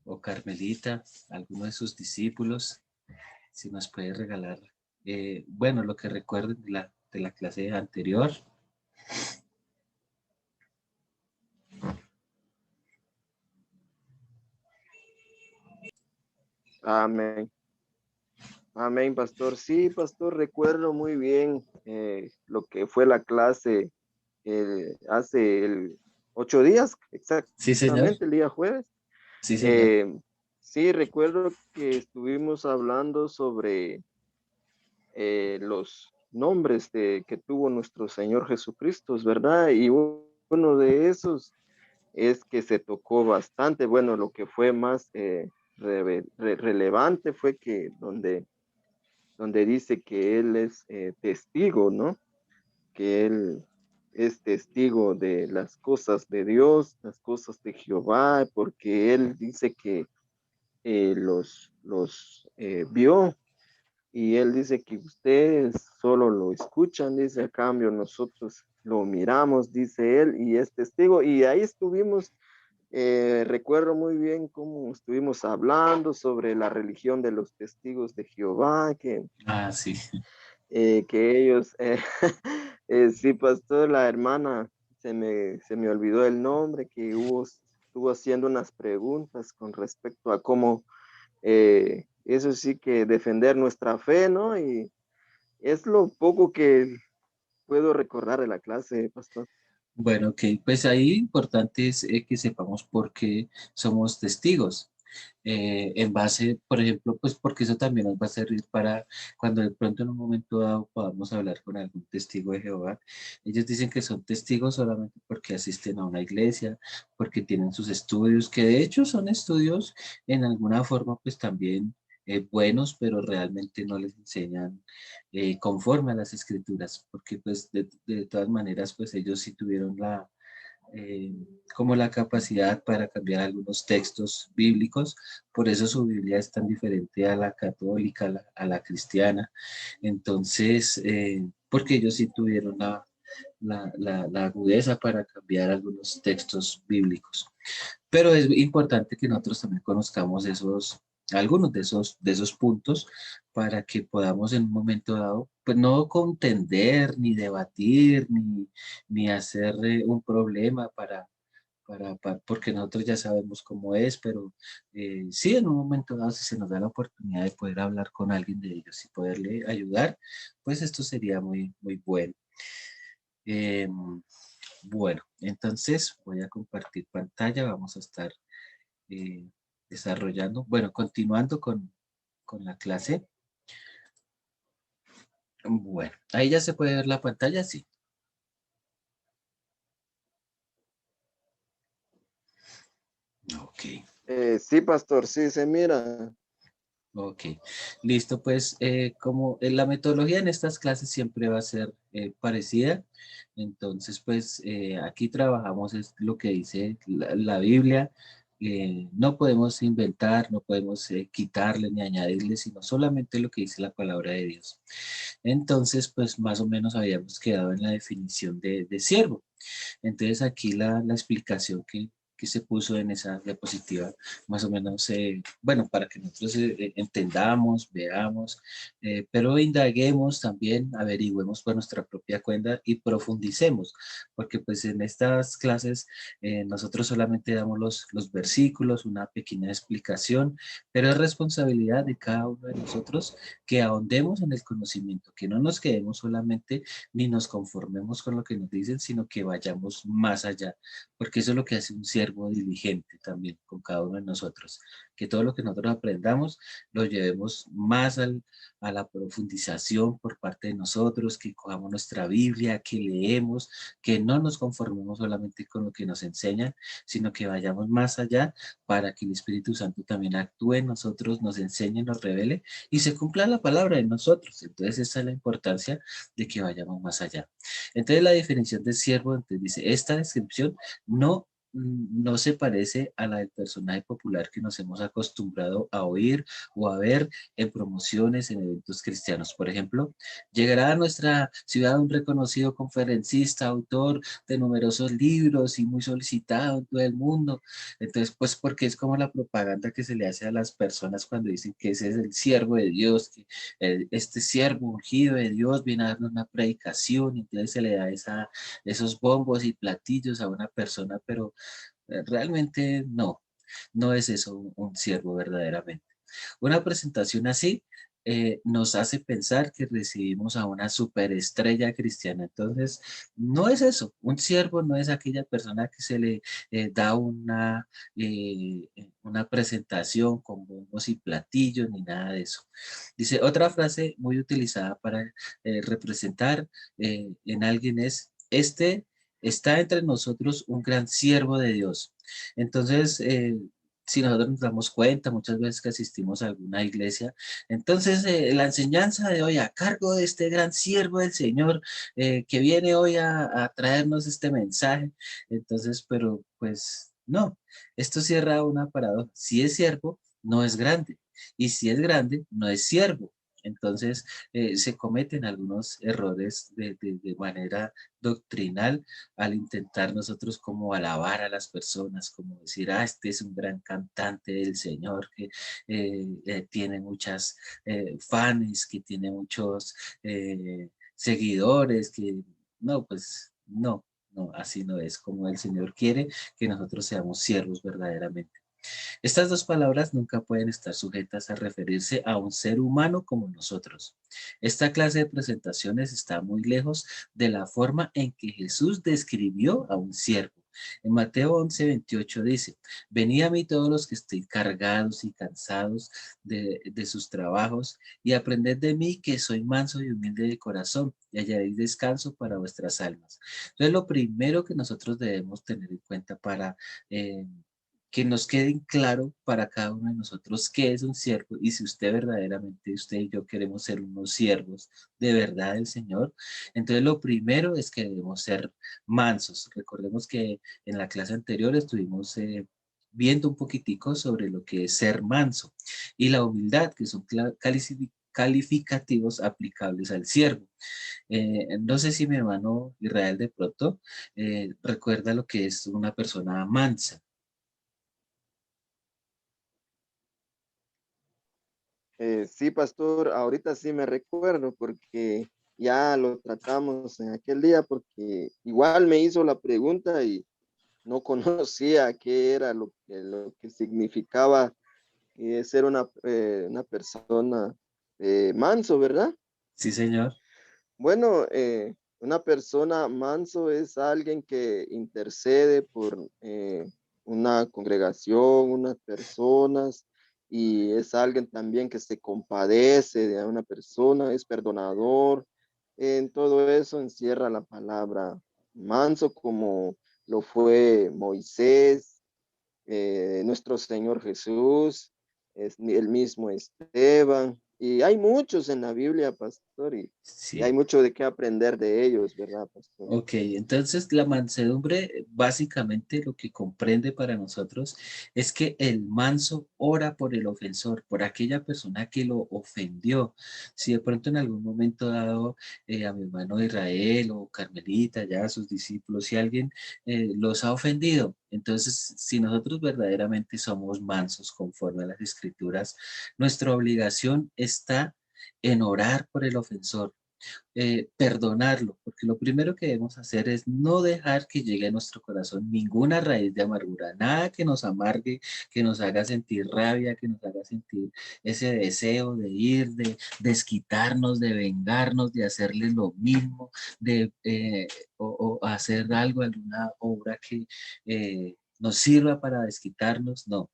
o Carmelita, alguno de sus discípulos, si nos puede regalar, bueno, lo que recuerden de la clase anterior. Amén. Amén, pastor. Sí, pastor, recuerdo muy bien lo que fue la clase hace 8 días, Sí, señor. exactamente, el día jueves. Sí, señor. Eh, sí, recuerdo que estuvimos hablando sobre los nombres que tuvo nuestro Señor Jesucristo, ¿verdad? Y uno de esos es que se tocó bastante. Bueno, lo que fue más relevante fue que donde dice que Él es testigo, ¿no? Que Él es testigo de las cosas de Dios, las cosas de Jehová, porque Él dice que los vio, y Él dice que ustedes solo lo escuchan, dice, a cambio nosotros lo miramos, dice Él, y es testigo. Y ahí estuvimos, recuerdo muy bien cómo estuvimos hablando sobre la religión de los testigos de Jehová, Ah, sí. que ellos, sí, pastor, la hermana, se me olvidó el nombre, que estuvo haciendo unas preguntas con respecto a cómo, eso sí que defender nuestra fe, ¿no? Y es lo poco que puedo recordar de la clase, pastor. Bueno, ok, pues ahí importante es que sepamos por qué somos testigos. En base, por ejemplo, pues porque eso también nos va a servir para cuando de pronto en un momento dado podamos hablar con algún testigo de Jehová. Ellos dicen que son testigos solamente porque asisten a una iglesia, porque tienen sus estudios, que de hecho son estudios en alguna forma pues también buenos, pero realmente no les enseñan conforme a las escrituras, porque pues de todas maneras pues ellos sí tuvieron eh, como la capacidad para cambiar algunos textos bíblicos, por eso su Biblia es tan diferente a la católica, a la cristiana, entonces, porque ellos sí tuvieron la agudeza para cambiar algunos textos bíblicos. Pero es importante que nosotros también conozcamos algunos de esos puntos para que podamos en un momento dado, pues no contender, ni debatir, ni hacer un problema porque nosotros ya sabemos cómo es, pero sí, en un momento dado, si se nos da la oportunidad de poder hablar con alguien de ellos y poderle ayudar, pues esto sería muy, muy bueno. Eh, bueno, entonces voy a compartir pantalla, vamos a estar eh, desarrollando, bueno, continuando con la clase. Bueno, ahí ya se puede ver la pantalla, sí. Ok, Sí, pastor, sí, se mira. ok. Listo, pues como la metodología en estas clases siempre va a ser parecida, entonces pues aquí trabajamos es lo que dice la Biblia. No podemos inventar, no podemos quitarle ni añadirle, sino solamente lo que dice la palabra de Dios. Entonces, pues más o menos habíamos quedado en la definición de siervo. Entonces aquí la explicación que se puso en esa diapositiva, más o menos, bueno, para que nosotros entendamos, veamos, pero indaguemos también, averigüemos por nuestra propia cuenta y profundicemos, porque pues en estas clases nosotros solamente damos los versículos, una pequeña explicación, pero es responsabilidad de cada uno de nosotros que ahondemos en el conocimiento, que no nos quedemos solamente ni nos conformemos con lo que nos dicen, sino que vayamos más allá, porque eso es lo que hace un siervo diligente también con cada uno de nosotros, que todo lo que nosotros aprendamos lo llevemos más a la profundización por parte de nosotros, que cojamos nuestra Biblia, que leemos, que no nos conformemos solamente con lo que nos enseñan, sino que vayamos más allá para que el Espíritu Santo también actúe en nosotros, nos enseñe, nos revele y se cumpla la palabra en nosotros. Entonces esa es la importancia de que vayamos más allá. Entonces la definición de siervo, entonces dice, esta descripción no no se parece a la del personaje popular que nos hemos acostumbrado a oír o a ver en promociones, en eventos cristianos. Por ejemplo, llegará a nuestra ciudad un reconocido conferencista, autor de numerosos libros y muy solicitado en todo el mundo. Entonces, pues porque es como la propaganda que se le hace a las personas cuando dicen que ese es el siervo de Dios, que este siervo ungido de Dios viene a darnos una predicación, y entonces se le da esos bombos y platillos a una persona, pero realmente no, no es eso un siervo verdaderamente. Una presentación así nos hace pensar que recibimos a una superestrella cristiana. Entonces, no es eso. Un siervo no es aquella persona que se le da una presentación con bombos y platillos ni nada de eso. Dice, otra frase muy utilizada para representar en alguien es, este está entre nosotros un gran siervo de Dios. Entonces, si nosotros nos damos cuenta, muchas veces que asistimos a alguna iglesia, entonces la enseñanza de hoy a cargo de este gran siervo del Señor que viene hoy a traernos este mensaje, entonces, pero pues no, esto cierra una paradoja. Si es siervo, no es grande, y si es grande, no es siervo. Entonces, se cometen algunos errores de manera doctrinal al intentar nosotros como alabar a las personas, como decir, este es un gran cantante del Señor que tiene muchas fans, que tiene muchos seguidores, que no, pues no, no, así no es como el Señor quiere que nosotros seamos siervos verdaderamente. Estas dos palabras nunca pueden estar sujetas a referirse a un ser humano como nosotros. Esta clase de presentaciones está muy lejos de la forma en que Jesús describió a un siervo. En Mateo 11:28 dice, venid a mí todos los que estéis cargados y cansados de sus trabajos y aprended de mí que soy manso y humilde de corazón y hallaréis descanso para vuestras almas. Entonces lo primero que nosotros debemos tener en cuenta para que nos quede claro para cada uno de nosotros qué es un siervo y si usted verdaderamente, usted y yo queremos ser unos siervos de verdad del Señor, entonces lo primero es que debemos ser mansos. Recordemos que en la clase anterior estuvimos viendo un poquitico sobre lo que es ser manso y la humildad, que son calificativos aplicables al siervo. No sé si mi hermano Israel de pronto recuerda lo que es una persona mansa. Sí, pastor, ahorita sí me recuerdo porque ya lo tratamos en aquel día porque igual me hizo la pregunta y no conocía qué era lo que significaba ser una persona manso, ¿verdad? Sí, señor. Bueno, una persona manso es alguien que intercede por una congregación, unas personas, y es alguien también que se compadece de una persona, es perdonador. En todo eso encierra la palabra manso, como lo fue Moisés, nuestro Señor Jesús, es el mismo Esteban, y hay muchos en la Biblia, pastor, y hay Sí. mucho de qué aprender de ellos, ¿verdad, pastor? Ok, entonces la mansedumbre básicamente lo que comprende para nosotros es que el manso ora por el ofensor, por aquella persona que lo ofendió. Si de pronto en algún momento dado a mi hermano Israel o Carmelita, ya a sus discípulos, si alguien los ha ofendido, entonces si nosotros verdaderamente somos mansos conforme a las escrituras, nuestra obligación está en orar por el ofensor, perdonarlo, porque lo primero que debemos hacer es no dejar que llegue a nuestro corazón ninguna raíz de amargura, nada que nos amargue, que nos haga sentir rabia, que nos haga sentir ese deseo de ir, de desquitarnos, de vengarnos, de hacerle lo mismo, o hacer algo, alguna obra que nos sirva para desquitarnos, no.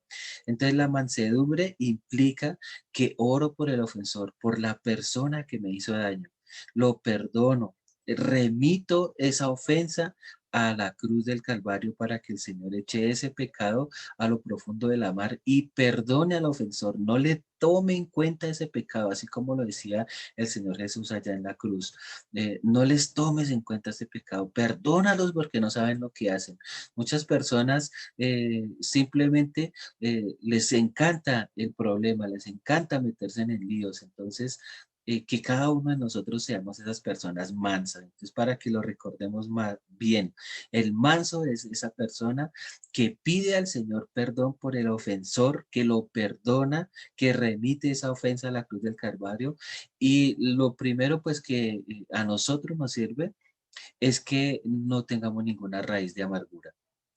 Entonces la mansedumbre implica que oro por el ofensor, por la persona que me hizo daño, lo perdono, remito esa ofensa a la cruz del Calvario para que el Señor eche ese pecado a lo profundo de la mar y perdone al ofensor, no le tome en cuenta ese pecado, así como lo decía el Señor Jesús allá en la cruz. No les tomes en cuenta ese pecado, perdónalos porque no saben lo que hacen. Muchas personas simplemente les encanta el problema, les encanta meterse en líos, entonces que cada uno de nosotros seamos esas personas mansas. Entonces, para que lo recordemos más bien, el manso es esa persona que pide al Señor perdón por el ofensor, que lo perdona, que remite esa ofensa a la cruz del Calvario. Y lo primero, pues, que a nosotros nos sirve es que no tengamos ninguna raíz de amargura.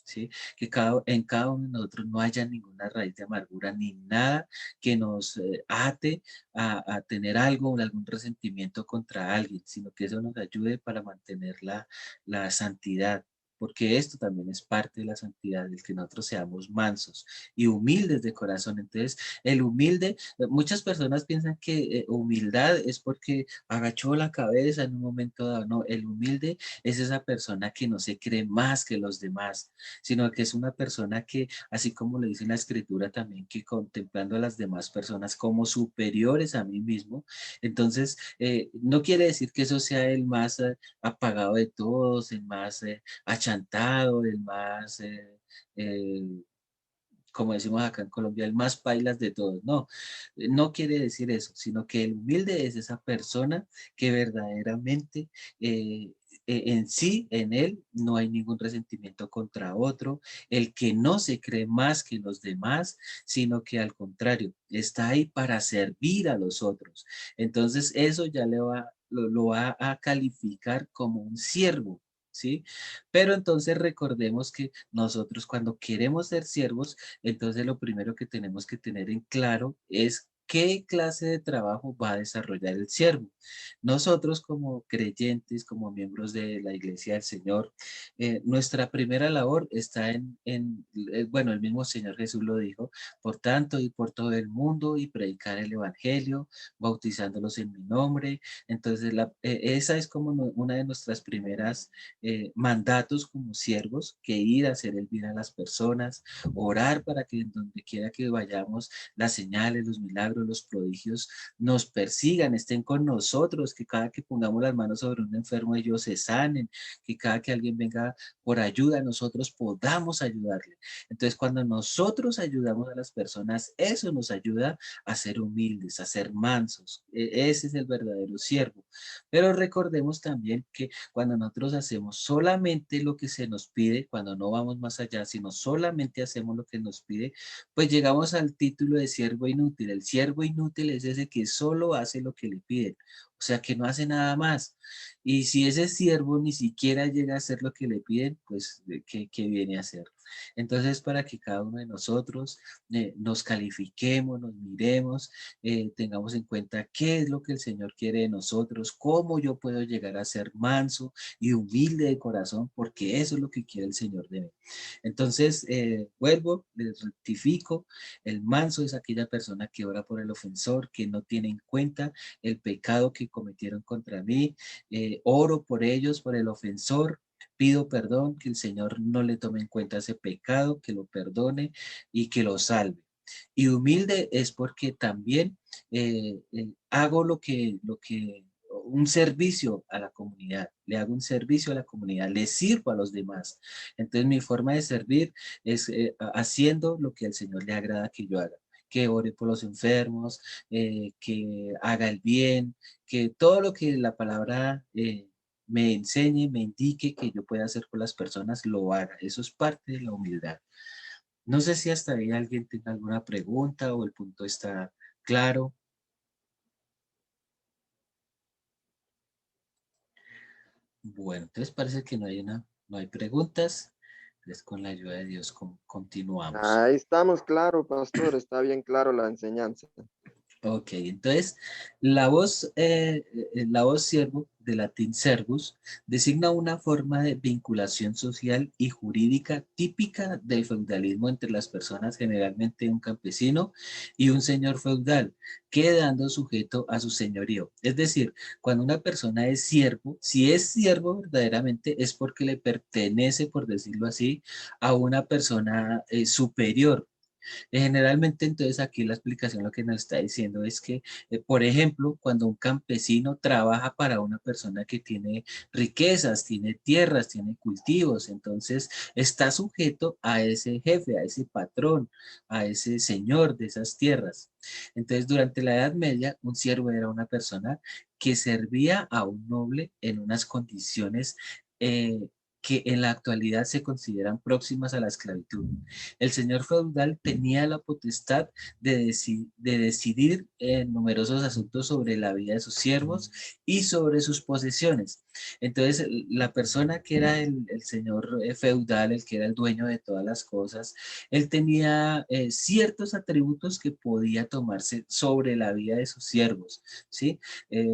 ¿Sí? Que en cada uno de nosotros no haya ninguna raíz de amargura ni nada que nos ate a tener algo, algún resentimiento contra alguien, sino que eso nos ayude para mantener la santidad, porque esto también es parte de la santidad, el que nosotros seamos mansos y humildes de corazón. Entonces, el humilde, muchas personas piensan que humildad es porque agachó la cabeza en un momento dado. No, el humilde es esa persona que no se cree más que los demás, sino que es una persona que, así como le dice la escritura también, que contemplando a las demás personas como superiores a mí mismo, entonces no quiere decir que eso sea el más apagado de todos, el más achantado, el más... eh, como decimos acá en Colombia, el más pailas de todos. No, no quiere decir eso, sino que el humilde es esa persona que verdaderamente en sí, en él, no hay ningún resentimiento contra otro, el que no se cree más que los demás, sino que al contrario, está ahí para servir a los otros. Entonces, eso ya lo va a calificar como un siervo. ¿Sí? Pero entonces recordemos que nosotros cuando queremos ser siervos, entonces lo primero que tenemos que tener en claro es qué clase de trabajo va a desarrollar el siervo. Nosotros como creyentes, como miembros de la Iglesia del Señor, nuestra primera labor está bueno, el mismo Señor Jesús lo dijo, por tanto, y por todo el mundo y predicar el Evangelio, bautizándolos en mi nombre. Entonces, esa es como una de nuestras primeras mandatos como siervos, que ir a hacer el bien a las personas, orar para que en donde quiera que vayamos, las señales, los milagros, los prodigios nos persigan, estén con nosotros, que cada que pongamos las manos sobre un enfermo ellos se sanen, que cada que alguien venga por ayuda, nosotros podamos ayudarle. Entonces, cuando nosotros ayudamos a las personas, eso nos ayuda a ser humildes, a ser mansos. Ese es el verdadero siervo. Pero recordemos también que cuando nosotros hacemos solamente lo que se nos pide, cuando no vamos más allá, sino solamente hacemos lo que nos pide, pues llegamos al título de siervo inútil. El siervo inútil es ese que solo hace lo que le piden, o sea, que no hace nada más. Y si ese siervo ni siquiera llega a hacer lo que le piden, pues, ¿qué viene a hacer? Entonces, para que cada uno de nosotros nos califiquemos, nos miremos, tengamos en cuenta qué es lo que el Señor quiere de nosotros, cómo yo puedo llegar a ser manso y humilde de corazón, porque eso es lo que quiere el Señor de mí. Entonces, vuelvo, les rectifico, el manso es aquella persona que ora por el ofensor, que no tiene en cuenta el pecado que cometieron contra mí, oro por ellos, por el ofensor, pido perdón, que el Señor no le tome en cuenta ese pecado, que lo perdone y que lo salve. Y humilde es porque también hago un servicio a la comunidad, le hago un servicio a la comunidad, le sirvo a los demás. Entonces mi forma de servir es haciendo lo que al Señor le agrada que yo haga, que ore por los enfermos, que haga el bien, que todo lo que la palabra me enseñe, me indique que yo pueda hacer por las personas, lo haga. Eso es parte de la humildad. No sé si hasta ahí alguien tenga alguna pregunta o el punto está claro. Bueno, entonces parece que no hay preguntas. Entonces con la ayuda de Dios continuamos. Ahí estamos, claro, pastor, está bien claro la enseñanza. Ok, entonces la voz siervo del latín servus, designa una forma de vinculación social y jurídica típica del feudalismo entre las personas, generalmente un campesino y un señor feudal, quedando sujeto a su señorío. Es decir, cuando una persona es siervo, si es siervo verdaderamente es porque le pertenece, por decirlo así, a una persona superior. Generalmente, entonces, aquí la explicación lo que nos está diciendo es que, por ejemplo, cuando un campesino trabaja para una persona que tiene riquezas, tiene tierras, tiene cultivos, entonces está sujeto a ese jefe, a ese patrón, a ese señor de esas tierras. Entonces, durante la Edad Media, un siervo era una persona que servía a un noble en unas condiciones que en la actualidad se consideran próximas a la esclavitud. El señor feudal tenía la potestad de decidir en numerosos asuntos sobre la vida de sus siervos y sobre sus posesiones. Entonces, la persona que era el señor feudal, el que era el dueño de todas las cosas, él tenía ciertos atributos que podía tomarse sobre la vida de sus siervos, ¿sí?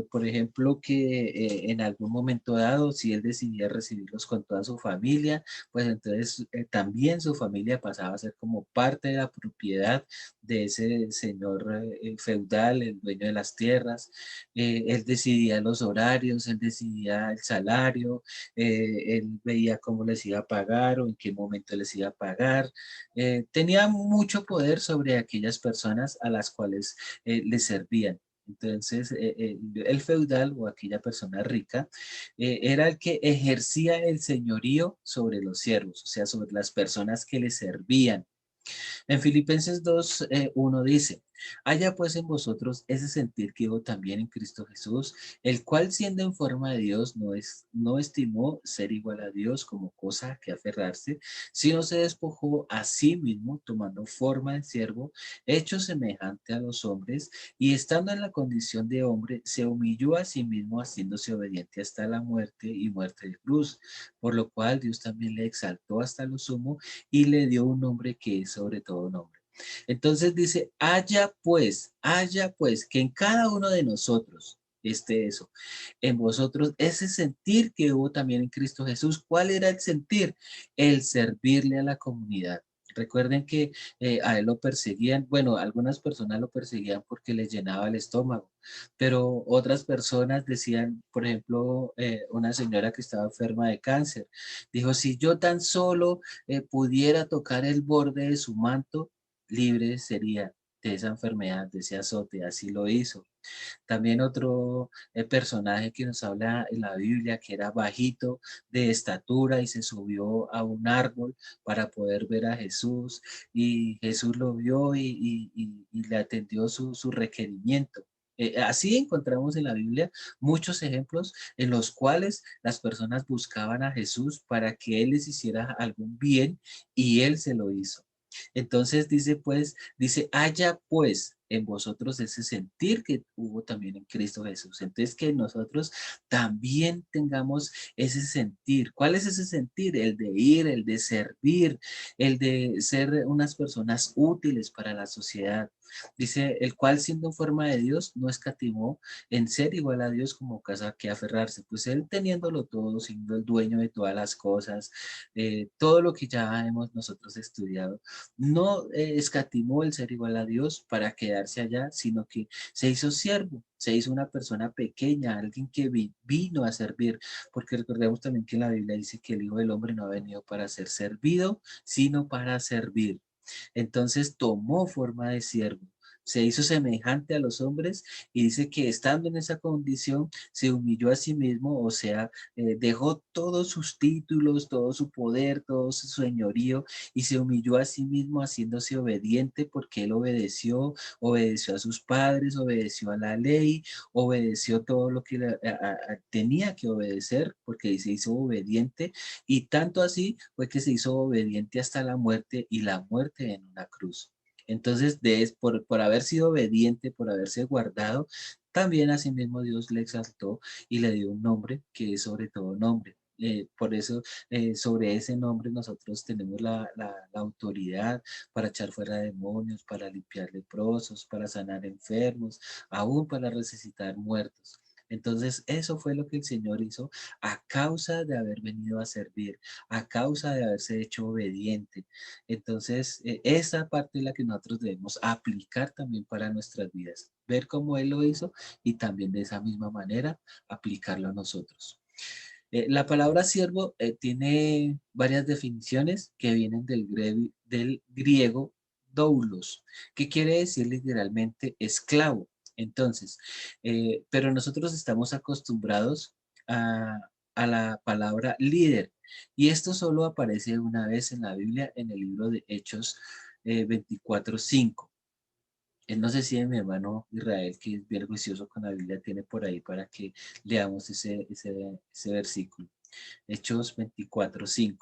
Por ejemplo, que en algún momento dado, si él decidía recibirlos con toda su familia, pues entonces también su familia pasaba a ser como parte de la propiedad de ese señor feudal, el dueño de las tierras. Él decidía los horarios, él decidía el salario, él veía cómo les iba a pagar o en qué momento les iba a pagar. Tenía mucho poder sobre aquellas personas a las cuales les servían. Entonces, el feudal o aquella persona rica era el que ejercía el señorío sobre los siervos, o sea, sobre las personas que le servían. En Filipenses 2, 1 dice, haya pues en vosotros ese sentir que hubo también en Cristo Jesús, el cual siendo en forma de Dios no estimó ser igual a Dios como cosa que aferrarse, sino se despojó a sí mismo, tomando forma de siervo, hecho semejante a los hombres, y estando en la condición de hombre, se humilló a sí mismo, haciéndose obediente hasta la muerte y muerte de cruz, por lo cual Dios también le exaltó hasta lo sumo y le dio un nombre que es sobre todo nombre. Entonces dice, haya pues, que en cada uno de nosotros esté eso, en vosotros ese sentir que hubo también en Cristo Jesús. ¿Cuál era el sentir? El servirle a la comunidad. Recuerden que a él lo perseguían, bueno, algunas personas lo perseguían porque les llenaba el estómago, pero otras personas decían, por ejemplo, una señora que estaba enferma de cáncer, dijo, si yo tan solo pudiera tocar el borde de su manto, libre sería de esa enfermedad, de ese azote, así lo hizo. También otro personaje que nos habla en la Biblia, que era bajito de estatura y se subió a un árbol para poder ver a Jesús y Jesús lo vio y le atendió su requerimiento. Así encontramos en la Biblia muchos ejemplos en los cuales las personas buscaban a Jesús para que Él les hiciera algún bien y Él se lo hizo. Entonces dice pues, dice, haya pues en vosotros ese sentir que hubo también en Cristo Jesús. Entonces que nosotros también tengamos ese sentir. ¿Cuál es ese sentir? El de ir, el de servir, el de ser unas personas útiles para la sociedad. Dice, el cual siendo en forma de Dios no escatimó en ser igual a Dios como casa que aferrarse. Pues él teniéndolo todo, siendo el dueño de todas las cosas, todo lo que ya hemos nosotros estudiado, no escatimó el ser igual a Dios para quedarse allá, sino que se hizo siervo, se hizo una persona pequeña, alguien que vino a servir, porque recordemos también que en la Biblia dice que el Hijo del Hombre no ha venido para ser servido, sino para servir. Entonces tomó forma de siervo, se hizo semejante a los hombres y dice que estando en esa condición se humilló a sí mismo, o sea, dejó todos sus títulos, todo su poder, todo su señorío y se humilló a sí mismo haciéndose obediente porque él obedeció a sus padres, obedeció a la ley, obedeció todo lo que tenía que obedecer porque se hizo obediente y tanto así fue que se hizo obediente hasta la muerte y la muerte en una cruz. Entonces, por haber sido obediente, por haberse guardado, también asimismo Dios le exaltó y le dio un nombre que es sobre todo nombre. Por eso, sobre ese nombre nosotros tenemos la autoridad para echar fuera demonios, para limpiar leprosos, para sanar enfermos, aún para resucitar muertos. Entonces, eso fue lo que el Señor hizo a causa de haber venido a servir, a causa de haberse hecho obediente. Entonces, esa parte es la que nosotros debemos aplicar también para nuestras vidas, ver cómo Él lo hizo y también de esa misma manera aplicarlo a nosotros. La palabra siervo tiene varias definiciones que vienen del griego doulos, que quiere decir literalmente esclavo. Entonces, pero nosotros estamos acostumbrados a, a la palabra líder, y esto solo aparece una vez en la Biblia, en el libro de Hechos 24:5. No sé si mi hermano Israel, que es bien juicioso con la Biblia, tiene por ahí para que leamos ese versículo. Hechos 24:5.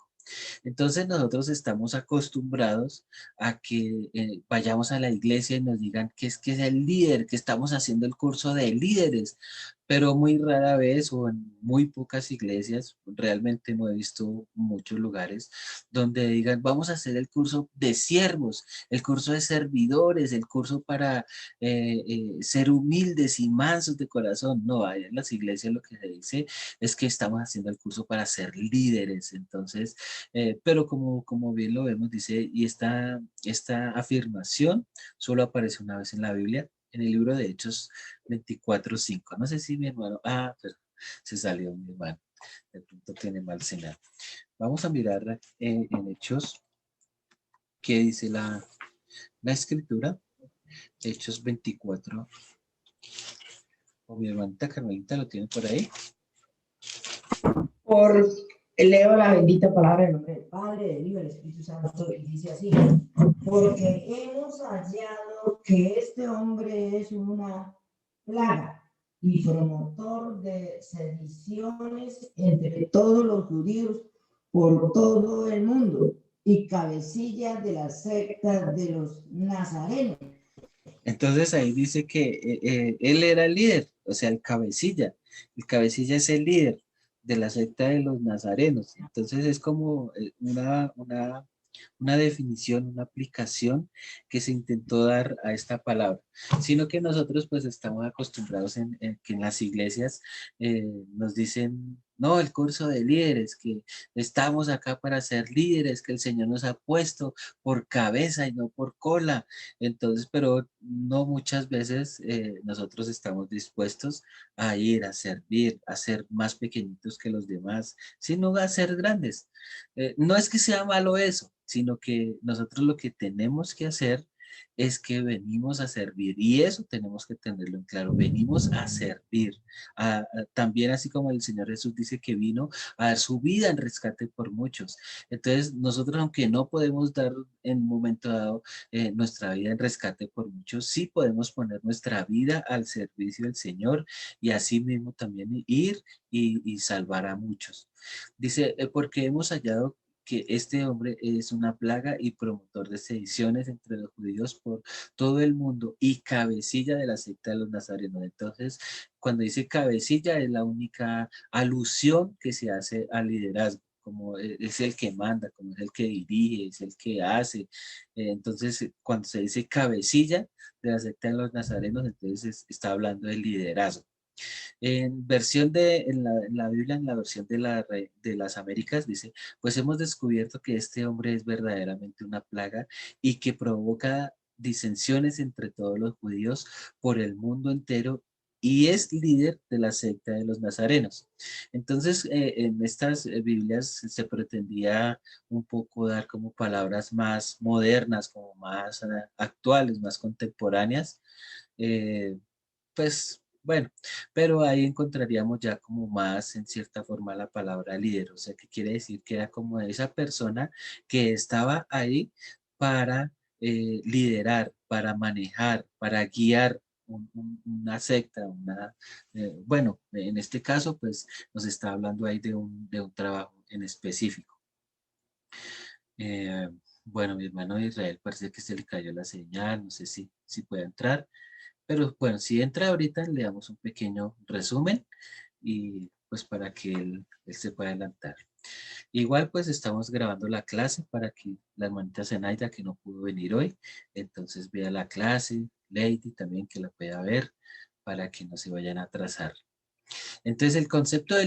Entonces nosotros estamos acostumbrados a que vayamos a la iglesia y nos digan que es el líder, que estamos haciendo el curso de líderes, pero muy rara vez o en muy pocas iglesias, realmente no he visto muchos lugares donde digan, vamos a hacer el curso de siervos, el curso de servidores, el curso para ser humildes y mansos de corazón. No, ahí en las iglesias lo que se dice es que estamos haciendo el curso para ser líderes. Entonces, pero como bien lo vemos, dice, y esta afirmación solo aparece una vez en la Biblia, en el libro de Hechos 24:5. No sé si mi hermano, pero se salió mi hermano, de pronto tiene mal señal. Vamos a mirar en Hechos qué dice la escritura, Hechos 24. O mi hermanita Carmelita lo tiene por ahí. Por leo la bendita palabra en nombre del Padre, del Hijo y del Espíritu Santo, y dice así: porque hemos hallado que este hombre es una plaga y promotor de sediciones entre todos los judíos por todo el mundo, y cabecilla de la secta de los nazarenos. Entonces ahí dice que él era el líder, o sea, el cabecilla. El cabecilla es el líder de la secta de los nazarenos. Entonces es como una definición, una aplicación que se intentó dar a esta palabra. Sino que nosotros pues estamos acostumbrados en que en las iglesias nos dicen, no, el curso de líderes, que estamos acá para ser líderes, que el Señor nos ha puesto por cabeza y no por cola. Entonces, pero no muchas veces nosotros estamos dispuestos a ir a servir, a ser más pequeñitos que los demás, sino a ser grandes. No es que sea malo eso, sino que nosotros lo que tenemos que hacer es que venimos a servir, y eso tenemos que tenerlo en claro, venimos a servir. También así como el Señor Jesús dice que vino a dar su vida en rescate por muchos. Entonces, nosotros aunque no podemos dar en un momento dado nuestra vida en rescate por muchos, sí podemos poner nuestra vida al servicio del Señor y así mismo también ir y salvar a muchos. Dice, porque hemos hallado que este hombre es una plaga y promotor de sediciones entre los judíos por todo el mundo y cabecilla de la secta de los nazarenos. Entonces, cuando dice cabecilla es la única alusión que se hace al liderazgo, como es el que manda, como es el que dirige, es el que hace. Entonces, cuando se dice cabecilla de la secta de los nazarenos, entonces está hablando del liderazgo. En la Biblia, en la versión de las Américas, dice, pues hemos descubierto que este hombre es verdaderamente una plaga y que provoca disensiones entre todos los judíos por el mundo entero y es líder de la secta de los nazarenos. Entonces, en estas Biblias se pretendía un poco dar como palabras más modernas, como más actuales, más contemporáneas. Pues bueno, pero ahí encontraríamos ya como más en cierta forma la palabra líder, o sea, que quiere decir que era como esa persona que estaba ahí para liderar, para manejar, para guiar una secta, bueno, en este caso pues nos está hablando ahí de un trabajo en específico. Eh, bueno, mi hermano Israel parece que se le cayó la señal, no sé si puede entrar. Pero bueno, si entra ahorita, le damos un pequeño resumen y pues para que él se pueda adelantar. Igual pues estamos grabando la clase para que la hermanita Zenaida que no pudo venir hoy, entonces vea la clase, Lady también que la pueda ver para que no se vayan a atrasar. Entonces, el concepto de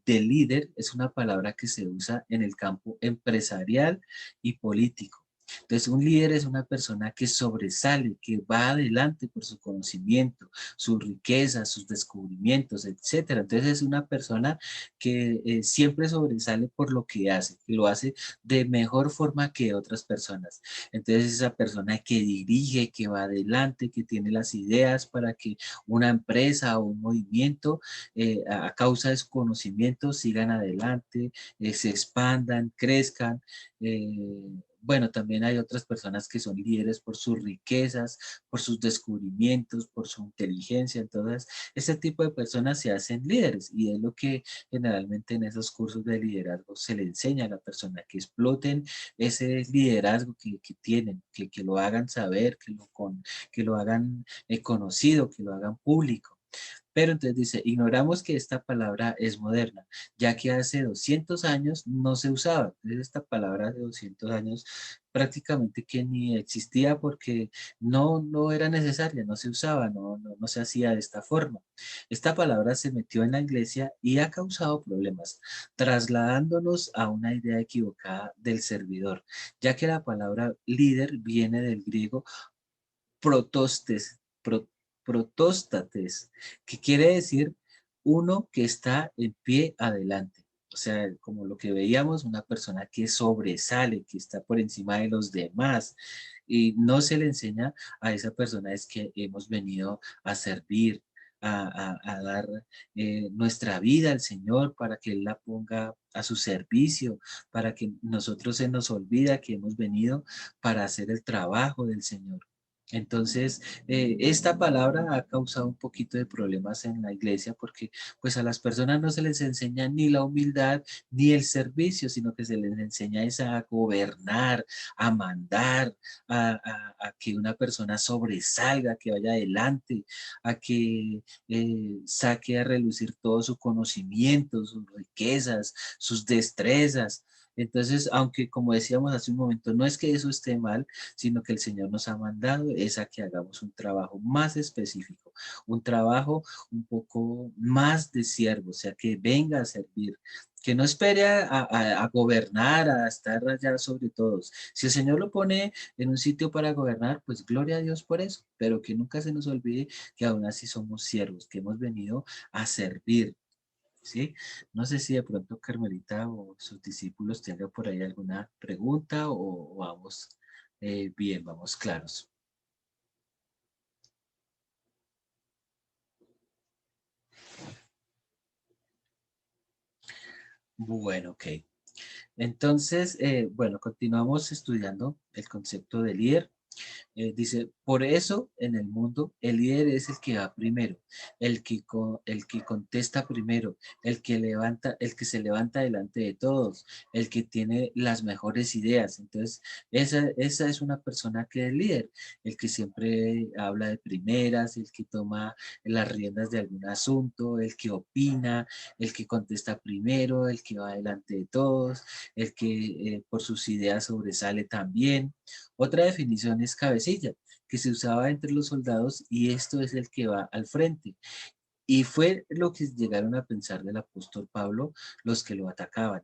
líder es una palabra que se usa en el campo empresarial y político. Entonces, un líder es una persona que sobresale, que va adelante por su conocimiento, su riqueza, sus descubrimientos, etcétera. Entonces, es una persona que siempre sobresale por lo que hace, que lo hace de mejor forma que otras personas. Entonces, esa persona que dirige, que va adelante, que tiene las ideas para que una empresa o un movimiento a causa de su conocimiento sigan adelante, se expandan, crezcan. Bueno, también hay otras personas que son líderes por sus riquezas, por sus descubrimientos, por su inteligencia. Entonces, este tipo de personas se hacen líderes y es lo que generalmente en esos cursos de liderazgo se le enseña a la persona, que exploten ese liderazgo que tienen, que lo hagan saber, que lo hagan conocido, que lo hagan público. Pero entonces dice, ignoramos que esta palabra es moderna, ya que hace 200 años no se usaba. Entonces esta palabra de 200 años prácticamente que ni existía porque no era necesaria, no se usaba, no se hacía de esta forma. Esta palabra se metió en la iglesia y ha causado problemas, trasladándonos a una idea equivocada del servidor, ya que la palabra líder viene del griego protostes, protóstates, que quiere decir uno que está en pie adelante. O sea, como lo que veíamos, una persona que sobresale, que está por encima de los demás. Y no se le enseña a esa persona es que hemos venido a servir, a dar nuestra vida al Señor para que Él la ponga a su servicio, para que nosotros se nos olvida que hemos venido para hacer el trabajo del Señor. Entonces, esta palabra ha causado un poquito de problemas en la iglesia porque pues a las personas no se les enseña ni la humildad ni el servicio, sino que se les enseña es a gobernar, a mandar, a que una persona sobresalga, que vaya adelante, a que saque a relucir todo su conocimiento, sus riquezas, sus destrezas. Entonces, aunque como decíamos hace un momento, no es que eso esté mal, sino que el Señor nos ha mandado es a que hagamos un trabajo más específico, un trabajo un poco más de siervo, o sea, que venga a servir, que no espere a gobernar, a estar allá sobre todos. Si el Señor lo pone en un sitio para gobernar, pues gloria a Dios por eso, pero que nunca se nos olvide que aún así somos siervos, que hemos venido a servir. ¿Sí? No sé si de pronto Carmelita o sus discípulos tengan por ahí alguna pregunta o vamos bien, vamos claros. Bueno, ok. Entonces, bueno, continuamos estudiando el concepto de líder. Dice, por eso en el mundo el líder es el que va primero, el que contesta primero, el que se levanta delante de todos, el que tiene las mejores ideas. Entonces, esa es una persona que es líder, el que siempre habla de primeras, el que toma las riendas de algún asunto, el que opina, el que contesta primero, el que va delante de todos, el que por sus ideas sobresale también. Otra definición es cabecilla, que se usaba entre los soldados y esto es el que va al frente. Y fue lo que llegaron a pensar del apóstol Pablo los que lo atacaban.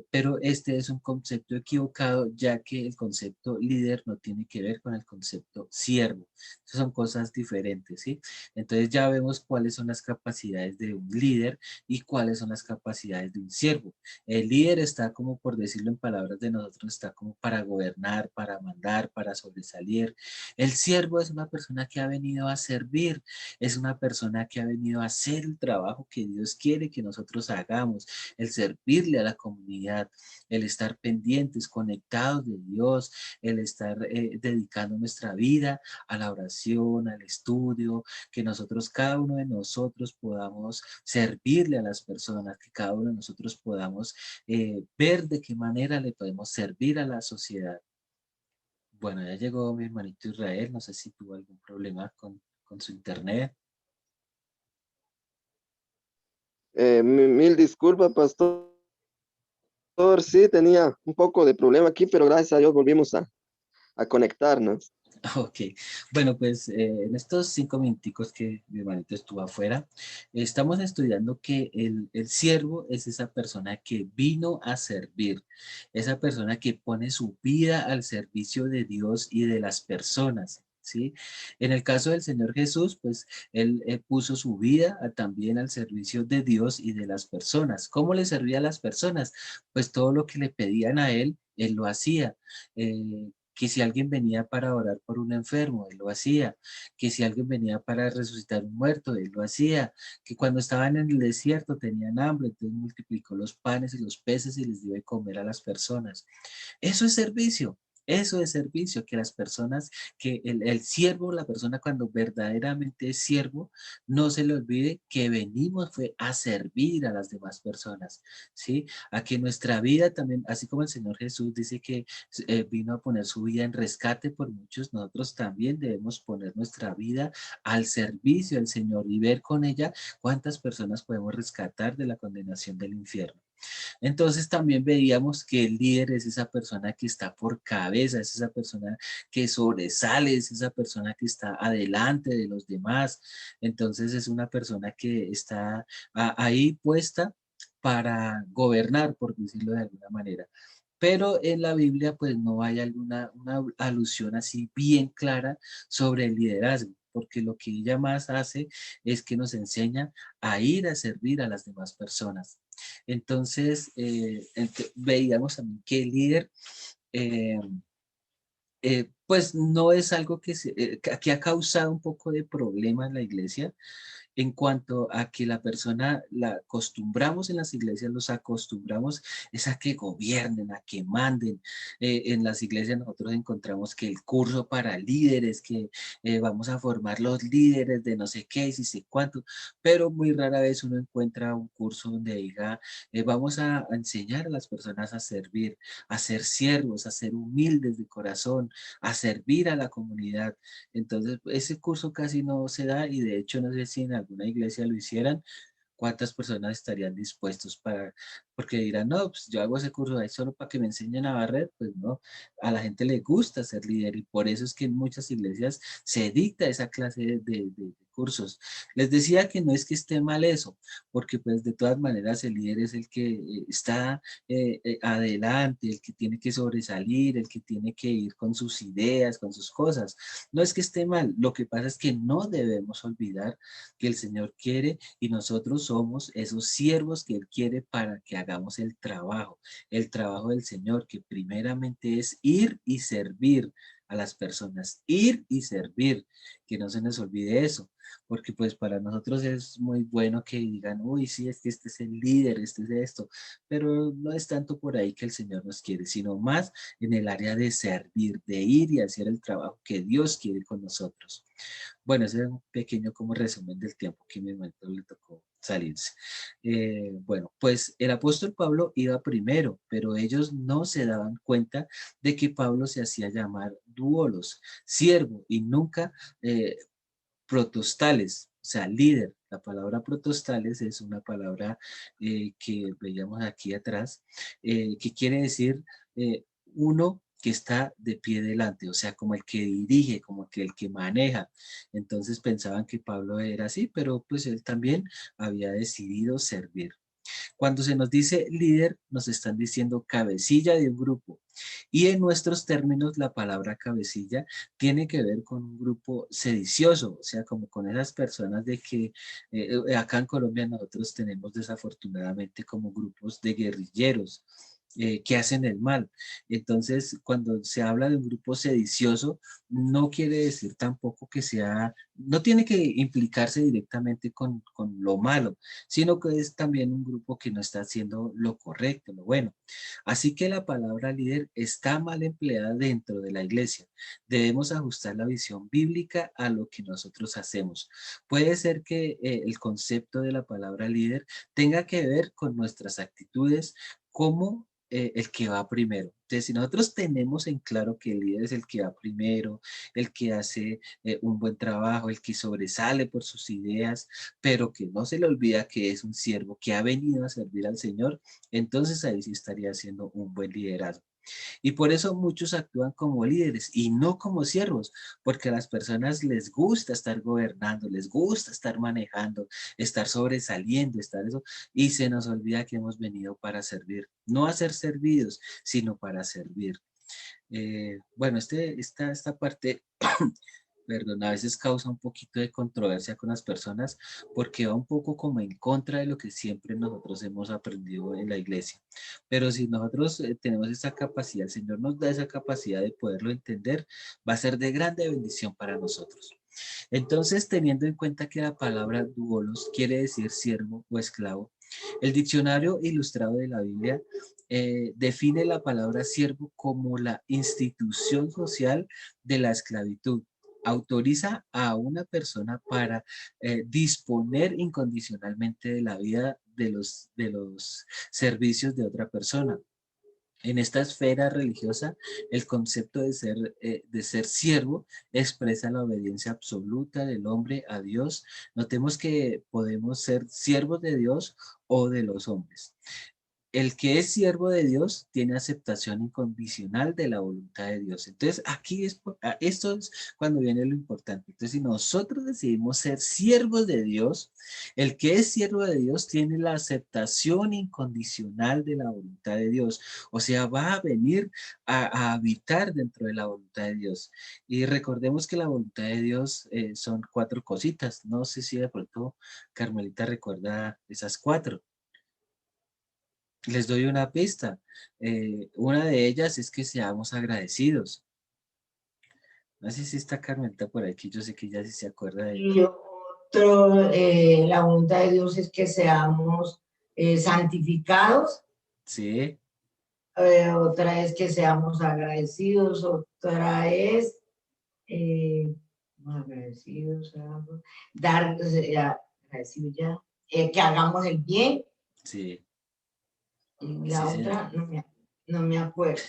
Pero este es un concepto equivocado, ya que el concepto líder no tiene que ver con el concepto siervo. Son cosas diferentes, ¿sí? Entonces ya vemos cuáles son las capacidades de un líder y cuáles son las capacidades de un siervo. El líder está como, por decirlo en palabras de nosotros, está como para gobernar, para mandar, para sobresalir. El siervo es una persona que ha venido a servir, es una persona que ha venido a hacer el trabajo que Dios quiere que nosotros hagamos, el servirle a la comunidad, el estar pendientes, conectados de Dios, el estar dedicando nuestra vida a la oración, al estudio, que nosotros, cada uno de nosotros podamos servirle a las personas, que cada uno de nosotros podamos ver de qué manera le podemos servir a la sociedad. Bueno, ya llegó mi hermanito Israel, no sé si tuvo algún problema con su internet. Mil disculpas, pastor. Sí, tenía un poco de problema aquí, pero gracias a Dios volvimos a conectarnos. Ok, bueno, pues en estos 5 minuticos que mi hermanito estuvo afuera, estamos estudiando que el siervo es esa persona que vino a servir, esa persona que pone su vida al servicio de Dios y de las personas, ¿sí? En el caso del Señor Jesús, pues él puso su vida también al servicio de Dios y de las personas. ¿Cómo le servía a las personas? Pues todo lo que le pedían a él lo hacía. Que si alguien venía para orar por un enfermo, él lo hacía, que si alguien venía para resucitar un muerto, él lo hacía, que cuando estaban en el desierto tenían hambre, entonces multiplicó los panes y los peces y les dio de comer a las personas. Eso es servicio. Eso es servicio, que las personas, que el siervo, la persona cuando verdaderamente es siervo, no se le olvide que venimos fue a servir a las demás personas, ¿sí? A que nuestra vida también, así como el Señor Jesús dice que vino a poner su vida en rescate por muchos, nosotros también debemos poner nuestra vida al servicio del Señor y ver con ella cuántas personas podemos rescatar de la condenación del infierno. Entonces también veíamos que el líder es esa persona que está por cabeza, es esa persona que sobresale, es esa persona que está adelante de los demás. Entonces es una persona que está ahí puesta para gobernar, por decirlo de alguna manera. Pero en la Biblia pues no hay alguna una alusión así bien clara sobre el liderazgo, porque lo que ella más hace es que nos enseña a ir a servir a las demás personas. Entonces, veíamos también que el líder, eh, pues no es algo que ha causado un poco de problema en la iglesia, en cuanto a que la persona la acostumbramos en las iglesias, los acostumbramos es a que gobiernen, a que manden. En las iglesias nosotros encontramos que el curso para líderes, que vamos a formar los líderes de no sé qué y si sé cuánto, pero muy rara vez uno encuentra un curso donde diga, vamos a enseñar a las personas a servir, a ser siervos, a ser humildes de corazón, a servir a la comunidad. Entonces, ese curso casi no se da y de hecho no sé si en alguna iglesia lo hicieran, cuántas personas estarían dispuestos para, porque dirán, no, pues yo hago ese curso ahí solo para que me enseñen a barrer, pues no, a la gente le gusta ser líder y por eso es que en muchas iglesias se dicta esa clase de cursos. Les decía que no es que esté mal eso, porque pues de todas maneras el líder es el que está adelante, el que tiene que sobresalir, el que tiene que ir con sus ideas, con sus cosas. No es que esté mal, lo que pasa es que no debemos olvidar que el Señor quiere y nosotros somos esos siervos que Él quiere para que hagamos el trabajo del Señor, que primeramente es ir y servir a las personas, ir y servir, que no se nos olvide eso, porque pues para nosotros es muy bueno que digan, uy, sí, es que este es el líder, este es esto, pero no es tanto por ahí que el Señor nos quiere, sino más en el área de servir, de ir y hacer el trabajo que Dios quiere con nosotros. Bueno, ese es un pequeño como resumen del tiempo que a mi momento le tocó salirse. Bueno, pues el apóstol Pablo iba primero, pero ellos no se daban cuenta de que Pablo se hacía llamar duolos, siervo, y nunca protostales, o sea, líder. La palabra protostales es una palabra que veíamos aquí atrás, que quiere decir uno que está de pie delante, o sea, como el que dirige, como que el que maneja. Entonces pensaban que Pablo era así, pero pues él también había decidido servir. Cuando se nos dice líder, nos están diciendo cabecilla de un grupo. Y en nuestros términos, la palabra cabecilla tiene que ver con un grupo sedicioso, o sea, como con esas personas de que acá en Colombia nosotros tenemos desafortunadamente como grupos de guerrilleros. Que hacen el mal. Entonces, cuando se habla de un grupo sedicioso, no quiere decir tampoco que sea, no tiene que implicarse directamente con lo malo, sino que es también un grupo que no está haciendo lo correcto, lo bueno. Así que la palabra líder está mal empleada dentro de la iglesia. Debemos ajustar la visión bíblica a lo que nosotros hacemos. Puede ser que el concepto de la palabra líder tenga que ver con nuestras actitudes como el que va primero. Entonces, si nosotros tenemos en claro que el líder es el que va primero, el que hace un buen trabajo, el que sobresale por sus ideas, pero que no se le olvida que es un siervo que ha venido a servir al Señor, entonces ahí sí estaría haciendo un buen liderazgo. Y por eso muchos actúan como líderes y no como siervos, porque a las personas les gusta estar gobernando, les gusta estar manejando, estar sobresaliendo, estar eso, y se nos olvida que hemos venido para servir, no a ser servidos, sino para servir. Bueno, esta parte, perdón, a veces causa un poquito de controversia con las personas porque va un poco como en contra de lo que siempre nosotros hemos aprendido en la iglesia. Pero si nosotros tenemos esa capacidad, el Señor nos da esa capacidad de poderlo entender, va a ser de grande bendición para nosotros. Entonces, teniendo en cuenta que la palabra duolos quiere decir siervo o esclavo, el diccionario ilustrado de la Biblia define la palabra siervo como la institución social de la esclavitud. Autoriza a una persona para disponer incondicionalmente de la vida de los servicios de otra persona. En esta esfera religiosa, el concepto de ser siervo expresa la obediencia absoluta del hombre a Dios. Notemos que podemos ser siervos de Dios o de los hombres. El que es siervo de Dios tiene aceptación incondicional de la voluntad de Dios. Entonces, esto es cuando viene lo importante. Entonces, si nosotros decidimos ser siervos de Dios, el que es siervo de Dios tiene la aceptación incondicional de la voluntad de Dios. O sea, va a venir a habitar dentro de la voluntad de Dios. Y recordemos que la voluntad de Dios son 4 cositas. No sé si de pronto Carmelita recuerda esas 4. Les doy una pista. Una de ellas es que seamos agradecidos. No sé si está Carmelita por aquí, yo sé que ella sí se acuerda de ella. Y otro, la voluntad de Dios es que seamos santificados. Sí, Otra es que seamos agradecidos. Otra es agradecidos, dar, agradecidos ya, que hagamos el bien. sí, Y sí, la señor. otra no me acuerdo.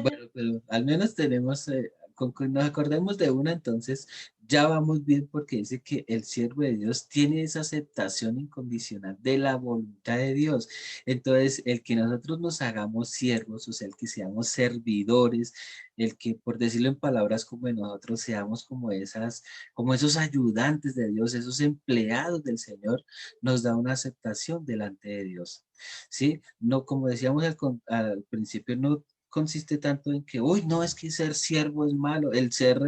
Bueno, pero al menos tenemos, con que nos acordemos de una, entonces ya vamos bien porque dice que el siervo de Dios tiene esa aceptación incondicional de la voluntad de Dios. Entonces, el que nosotros nos hagamos siervos, o sea, el que seamos servidores, el que, por decirlo en palabras como de nosotros, seamos como esos ayudantes de Dios, esos empleados del Señor, nos da una aceptación delante de Dios. ¿Sí? No, como decíamos al principio, no consiste tanto en que, uy, no, es que ser siervo es malo, el ser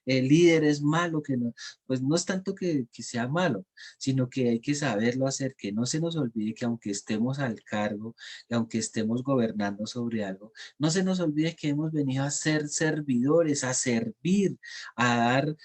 líder es malo, que no, pues no es tanto que sea malo, sino que hay que saberlo hacer, que no se nos olvide que aunque estemos al cargo, y aunque estemos gobernando sobre algo, no se nos olvide que hemos venido a ser servidores, a servir, a dar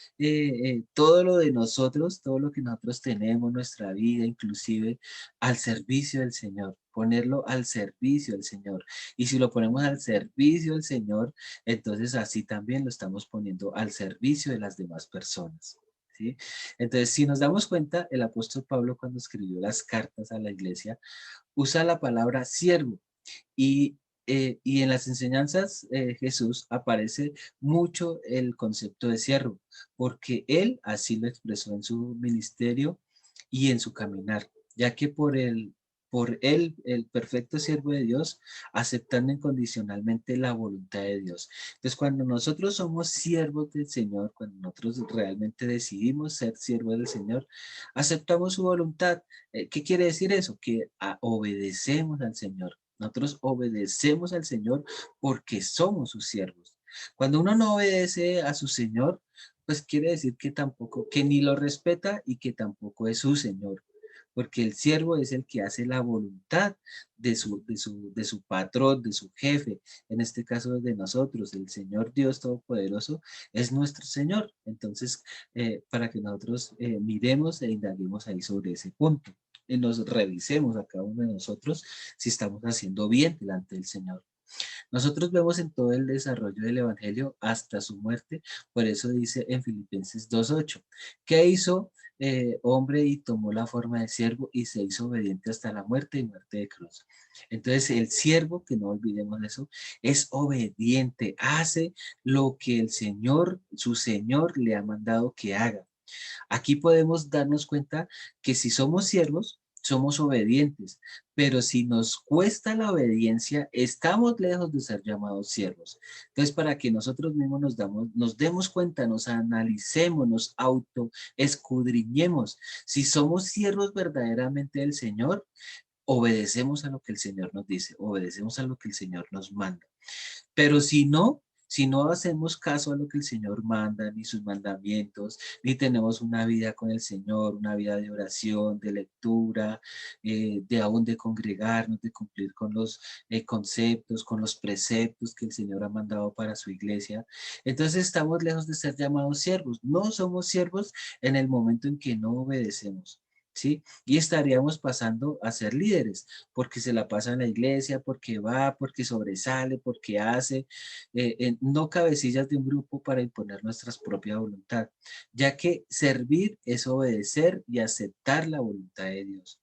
todo lo de nosotros, todo lo que nosotros tenemos, nuestra vida, inclusive al servicio del Señor, ponerlo al servicio del Señor. Y si lo ponemos al servicio del Señor, entonces así también lo estamos poniendo al servicio de las demás personas. ¿Sí? Entonces, si nos damos cuenta, el apóstol Pablo cuando escribió las cartas a la iglesia, usa la palabra siervo y, y en las enseñanzas Jesús aparece mucho el concepto de siervo, porque él así lo expresó en su ministerio y en su caminar, ya que por él, el perfecto siervo de Dios, aceptando incondicionalmente la voluntad de Dios. Entonces, cuando nosotros somos siervos del Señor, cuando nosotros realmente decidimos ser siervos del Señor, aceptamos su voluntad. ¿Qué quiere decir eso? Que obedecemos al Señor. Nosotros obedecemos al Señor porque somos sus siervos. Cuando uno no obedece a su Señor, pues quiere decir que tampoco, que ni lo respeta y que tampoco es su Señor, porque el siervo es el que hace la voluntad de su patrón, de su jefe, en este caso de nosotros, el Señor Dios Todopoderoso es nuestro Señor. Entonces, para que nosotros miremos e indaguemos ahí sobre ese punto, y nos revisemos a cada uno de nosotros si estamos haciendo bien delante del Señor. Nosotros vemos en todo el desarrollo del Evangelio hasta su muerte, por eso dice en Filipenses 2:8, ¿qué hizo hombre y tomó la forma de siervo y se hizo obediente hasta la muerte y muerte de cruz. Entonces el siervo, que no olvidemos eso, es obediente, hace lo que el Señor, su Señor, le ha mandado que haga. Aquí podemos darnos cuenta que si somos siervos, somos obedientes, pero si nos cuesta la obediencia, estamos lejos de ser llamados siervos. Entonces, para que nosotros mismos nos demos cuenta, nos analicemos, nos autoescudriñemos, si somos siervos verdaderamente del Señor, obedecemos a lo que el Señor nos dice, obedecemos a lo que el Señor nos manda. Pero si no hacemos caso a lo que el Señor manda, ni sus mandamientos, ni tenemos una vida con el Señor, una vida de oración, de lectura, de aún de congregarnos, de cumplir con los conceptos, con los preceptos que el Señor ha mandado para su iglesia, entonces estamos lejos de ser llamados siervos. No somos siervos en el momento en que no obedecemos. ¿Sí? Y estaríamos pasando a ser líderes, porque se la pasa en la iglesia, porque va, porque sobresale, porque hace, no cabecillas de un grupo para imponer nuestra propia voluntad, ya que servir es obedecer y aceptar la voluntad de Dios.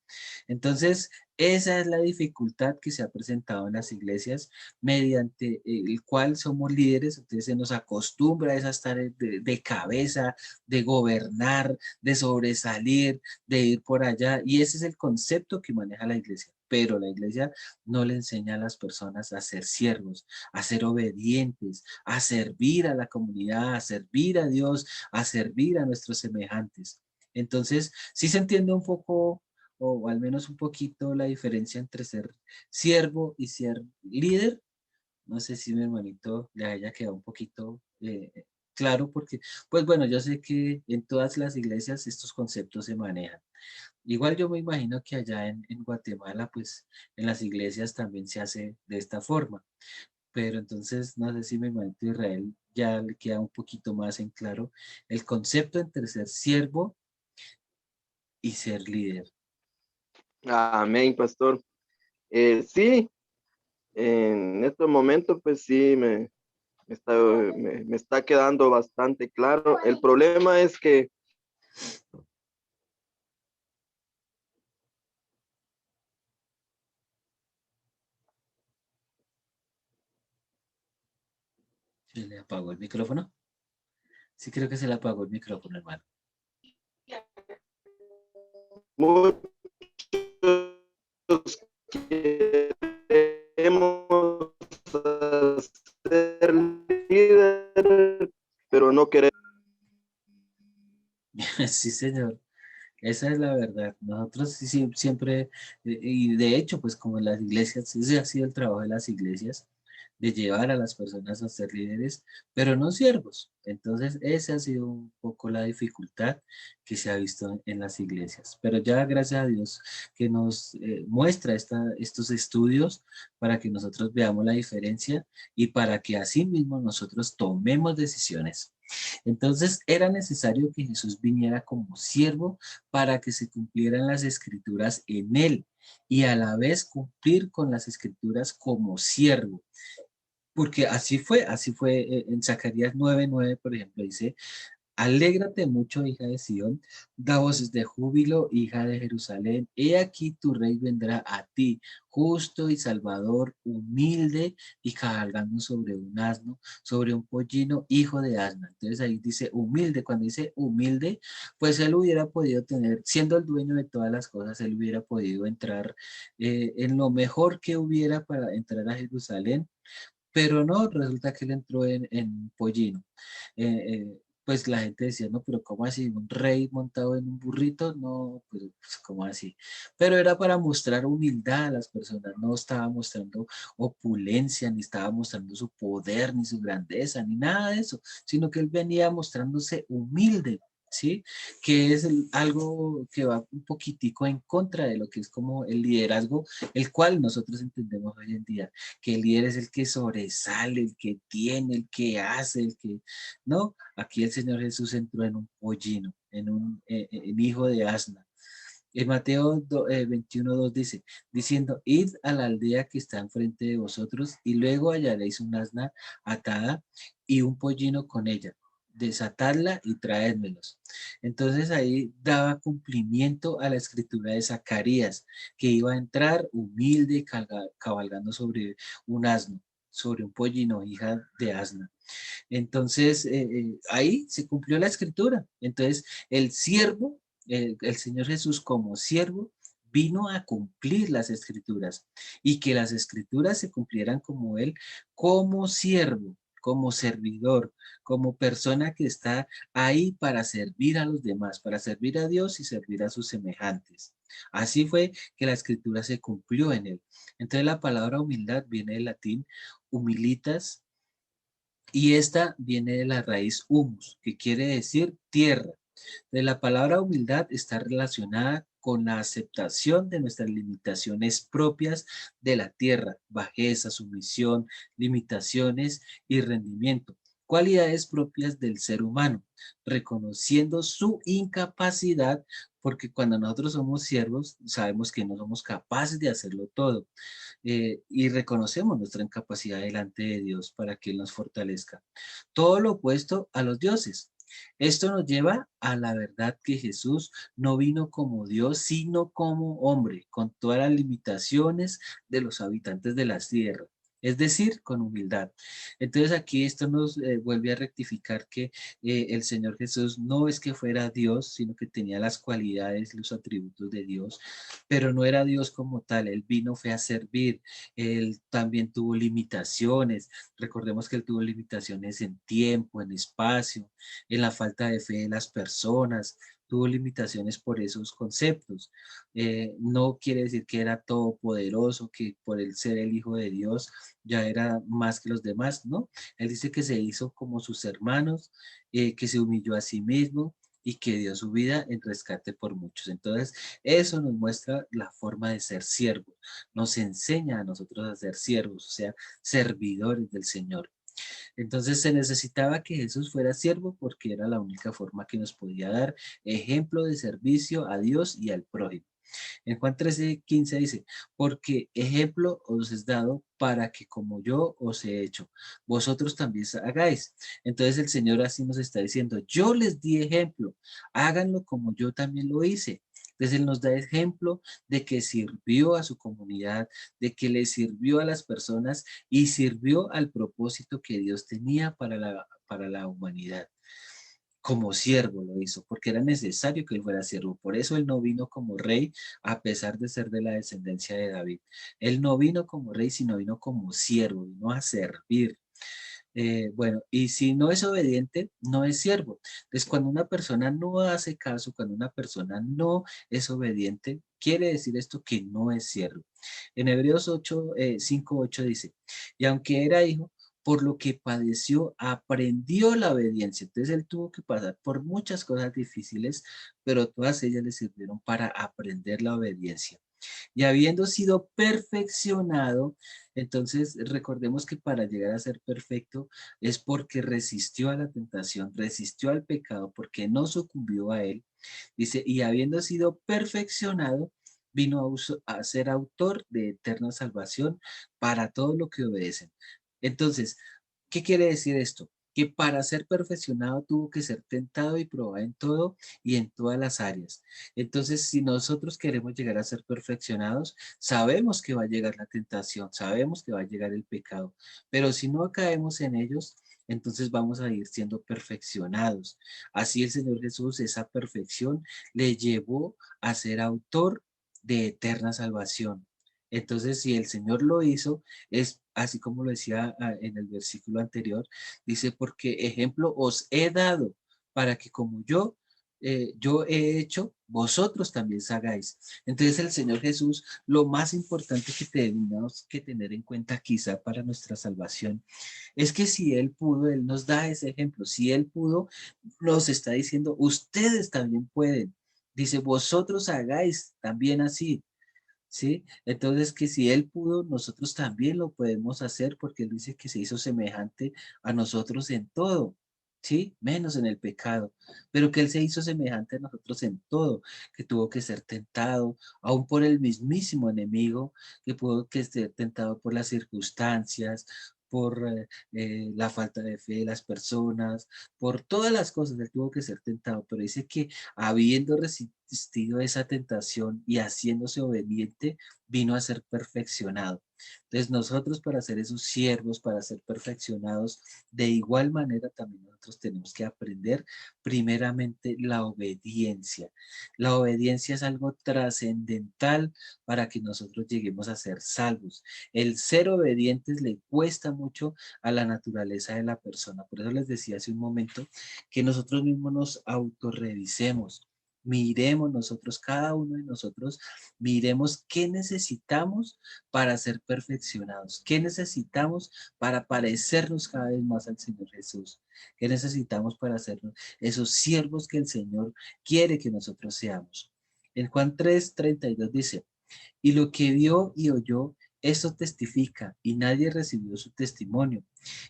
Entonces, esa es la dificultad que se ha presentado en las iglesias, mediante el cual somos líderes. Entonces se nos acostumbra a estar de cabeza, de gobernar, de sobresalir, de ir por allá, y ese es el concepto que maneja la iglesia. Pero la iglesia no le enseña a las personas a ser siervos, a ser obedientes, a servir a la comunidad, a servir a Dios, a servir a nuestros semejantes. Entonces, sí se entiende un poco, o al menos un poquito, la diferencia entre ser siervo y ser líder. No sé si mi hermanito le haya quedado un poquito claro, porque, pues bueno, yo sé que en todas las iglesias estos conceptos se manejan. Igual yo me imagino que allá en Guatemala, pues en las iglesias también se hace de esta forma. Pero entonces, no sé si mi hermanito Israel ya le queda un poquito más en claro el concepto entre ser siervo y ser líder. Amén, pastor. Sí, en este momento, pues sí, me está quedando bastante claro. El problema es que ¿Se le apagó el micrófono? Sí, creo que se le apagó el micrófono, hermano. muchos queremos ser líder, pero no queremos. Sí, señor. Esa es la verdad. Nosotros siempre, y de hecho, pues como en las iglesias, ese ha sido el trabajo de las iglesias, de llevar a las personas a ser líderes, pero no siervos. Entonces, esa ha sido un poco la dificultad que se ha visto en las iglesias. Pero ya gracias a Dios que nos muestra estos estudios para que nosotros veamos la diferencia y para que así mismo nosotros tomemos decisiones. Entonces era necesario que Jesús viniera como siervo para que se cumplieran las escrituras en él y a la vez cumplir con las escrituras como siervo. Porque así fue en Zacarías 9:9, por ejemplo, dice, alégrate mucho, hija de Sión, da voces de júbilo, hija de Jerusalén. He aquí tu rey vendrá a ti, justo y salvador, humilde y cabalgando sobre un asno, sobre un pollino, hijo de asna. Entonces ahí dice humilde. Cuando dice humilde, pues él hubiera podido tener, siendo el dueño de todas las cosas, él hubiera podido entrar en lo mejor que hubiera para entrar a Jerusalén, pero no, resulta que él entró en pollino. Pues la gente decía, no, pero ¿cómo así? ¿Un rey montado en un burrito? No, pues ¿cómo así? Pero era para mostrar humildad a las personas, no estaba mostrando opulencia, ni estaba mostrando su poder, ni su grandeza, ni nada de eso, sino que él venía mostrándose humilde. ¿Sí? Que es algo que va un poquitico en contra de lo que es como el liderazgo, el cual nosotros entendemos hoy en día, que el líder es el que sobresale, el que tiene, el que hace, el que, ¿no? Aquí el Señor Jesús entró en un pollino, en hijo de asna. En Mateo 21:2 dice, diciendo, id a la aldea que está enfrente de vosotros y luego hallaréis un asna atada y un pollino con ella. desatadla y traédmelos. Entonces ahí daba cumplimiento a la escritura de Zacarías, que iba a entrar humilde, cabalgando sobre un asno, sobre un pollino, hija de asna. Entonces, ahí se cumplió la escritura. Entonces, el siervo, el Señor Jesús como siervo, vino a cumplir las escrituras y que las escrituras se cumplieran como Él, como siervo, como servidor, como persona que está ahí para servir a los demás, para servir a Dios y servir a sus semejantes. Así fue que la escritura se cumplió en Él. Entonces la palabra humildad viene del latín humilitas, y esta viene de la raíz humus, que quiere decir tierra. De la palabra humildad está relacionada con la aceptación de nuestras limitaciones propias de la tierra, bajeza, sumisión, limitaciones y rendimiento, cualidades propias del ser humano, reconociendo su incapacidad, porque cuando nosotros somos siervos sabemos que no somos capaces de hacerlo todo, y reconocemos nuestra incapacidad delante de Dios para que Él nos fortalezca. Todo lo opuesto a los dioses. Esto nos lleva a la verdad que Jesús no vino como Dios, sino como hombre, con todas las limitaciones de los habitantes de la tierra, es decir, con humildad. Entonces aquí esto nos vuelve a rectificar que el Señor Jesús no es que fuera Dios, sino que tenía las cualidades, los atributos de Dios, pero no era Dios como tal. Él vino fue a servir. Él también tuvo limitaciones. Recordemos que él tuvo limitaciones en tiempo, en espacio, en la falta de fe de las personas, tuvo limitaciones por esos conceptos. No quiere decir que era todopoderoso, que por el ser el Hijo de Dios ya era más que los demás, ¿no? Él dice que se hizo como sus hermanos, que se humilló a sí mismo y que dio su vida en rescate por muchos. Entonces, eso nos muestra la forma de ser siervos, nos enseña a nosotros a ser siervos, o sea, servidores del Señor. Entonces se necesitaba que Jesús fuera siervo porque era la única forma que nos podía dar ejemplo de servicio a Dios y al prójimo. En Juan 13:15 dice, porque ejemplo os es dado para que como yo os he hecho, vosotros también hagáis. Entonces el Señor así nos está diciendo, yo les di ejemplo, háganlo como yo también lo hice. Entonces Él nos da ejemplo de que sirvió a su comunidad, de que le sirvió a las personas y sirvió al propósito que Dios tenía para la humanidad. Como siervo lo hizo, porque era necesario que él fuera siervo. Por eso él no vino como rey, a pesar de ser de la descendencia de David. Él no vino como rey, sino vino como siervo, vino a servir. Bueno, y si no es obediente, no es siervo. Entonces, cuando una persona no hace caso, cuando una persona no es obediente, quiere decir esto que no es siervo. En Hebreos 5:8 dice, y aunque era hijo, por lo que padeció, aprendió la obediencia. Entonces él tuvo que pasar por muchas cosas difíciles, pero todas ellas le sirvieron para aprender la obediencia. Y habiendo sido perfeccionado, entonces recordemos que para llegar a ser perfecto es porque resistió a la tentación, resistió al pecado, porque no sucumbió a él. Dice, y habiendo sido perfeccionado, vino a ser autor de eterna salvación para todo lo que obedecen. Entonces, ¿qué quiere decir esto? Que para ser perfeccionado tuvo que ser tentado y probado en todo y en todas las áreas. Entonces, si nosotros queremos llegar a ser perfeccionados, sabemos que va a llegar la tentación, sabemos que va a llegar el pecado, pero si no caemos en ellos, entonces vamos a ir siendo perfeccionados. Así el Señor Jesús, esa perfección le llevó a ser autor de eterna salvación. Entonces, si el Señor lo hizo, es así como lo decía en el versículo anterior, dice, porque ejemplo os he dado para que como yo he hecho, vosotros también hagáis. Entonces el Señor Jesús, lo más importante que tenemos que tener en cuenta quizá para nuestra salvación, es que si Él pudo, Él nos da ese ejemplo. Si Él pudo, nos está diciendo, ustedes también pueden. Dice, vosotros hagáis también así. ¿Sí? Entonces, que si Él pudo, nosotros también lo podemos hacer porque Él dice que se hizo semejante a nosotros en todo, ¿sí? Menos en el pecado, pero que Él se hizo semejante a nosotros en todo, que tuvo que ser tentado, aún por el mismísimo enemigo, que pudo que ser tentado por las circunstancias, por la falta de fe de las personas, por todas las cosas. Él tuvo que ser tentado, pero dice que habiendo resistido esa tentación y haciéndose obediente, vino a ser perfeccionado. Entonces nosotros, para ser esos siervos, para ser perfeccionados, de igual manera también nosotros tenemos que aprender primeramente la obediencia. La obediencia es algo trascendental para que nosotros lleguemos a ser salvos. El ser obedientes le cuesta mucho a la naturaleza de la persona. Por eso les decía hace un momento que nosotros mismos nos autorrevisemos. Miremos nosotros, cada uno de nosotros, miremos qué necesitamos para ser perfeccionados, qué necesitamos para parecernos cada vez más al Señor Jesús, qué necesitamos para ser esos siervos que el Señor quiere que nosotros seamos. En Juan 3:32 dice, y lo que vio y oyó, eso testifica, y nadie recibió su testimonio.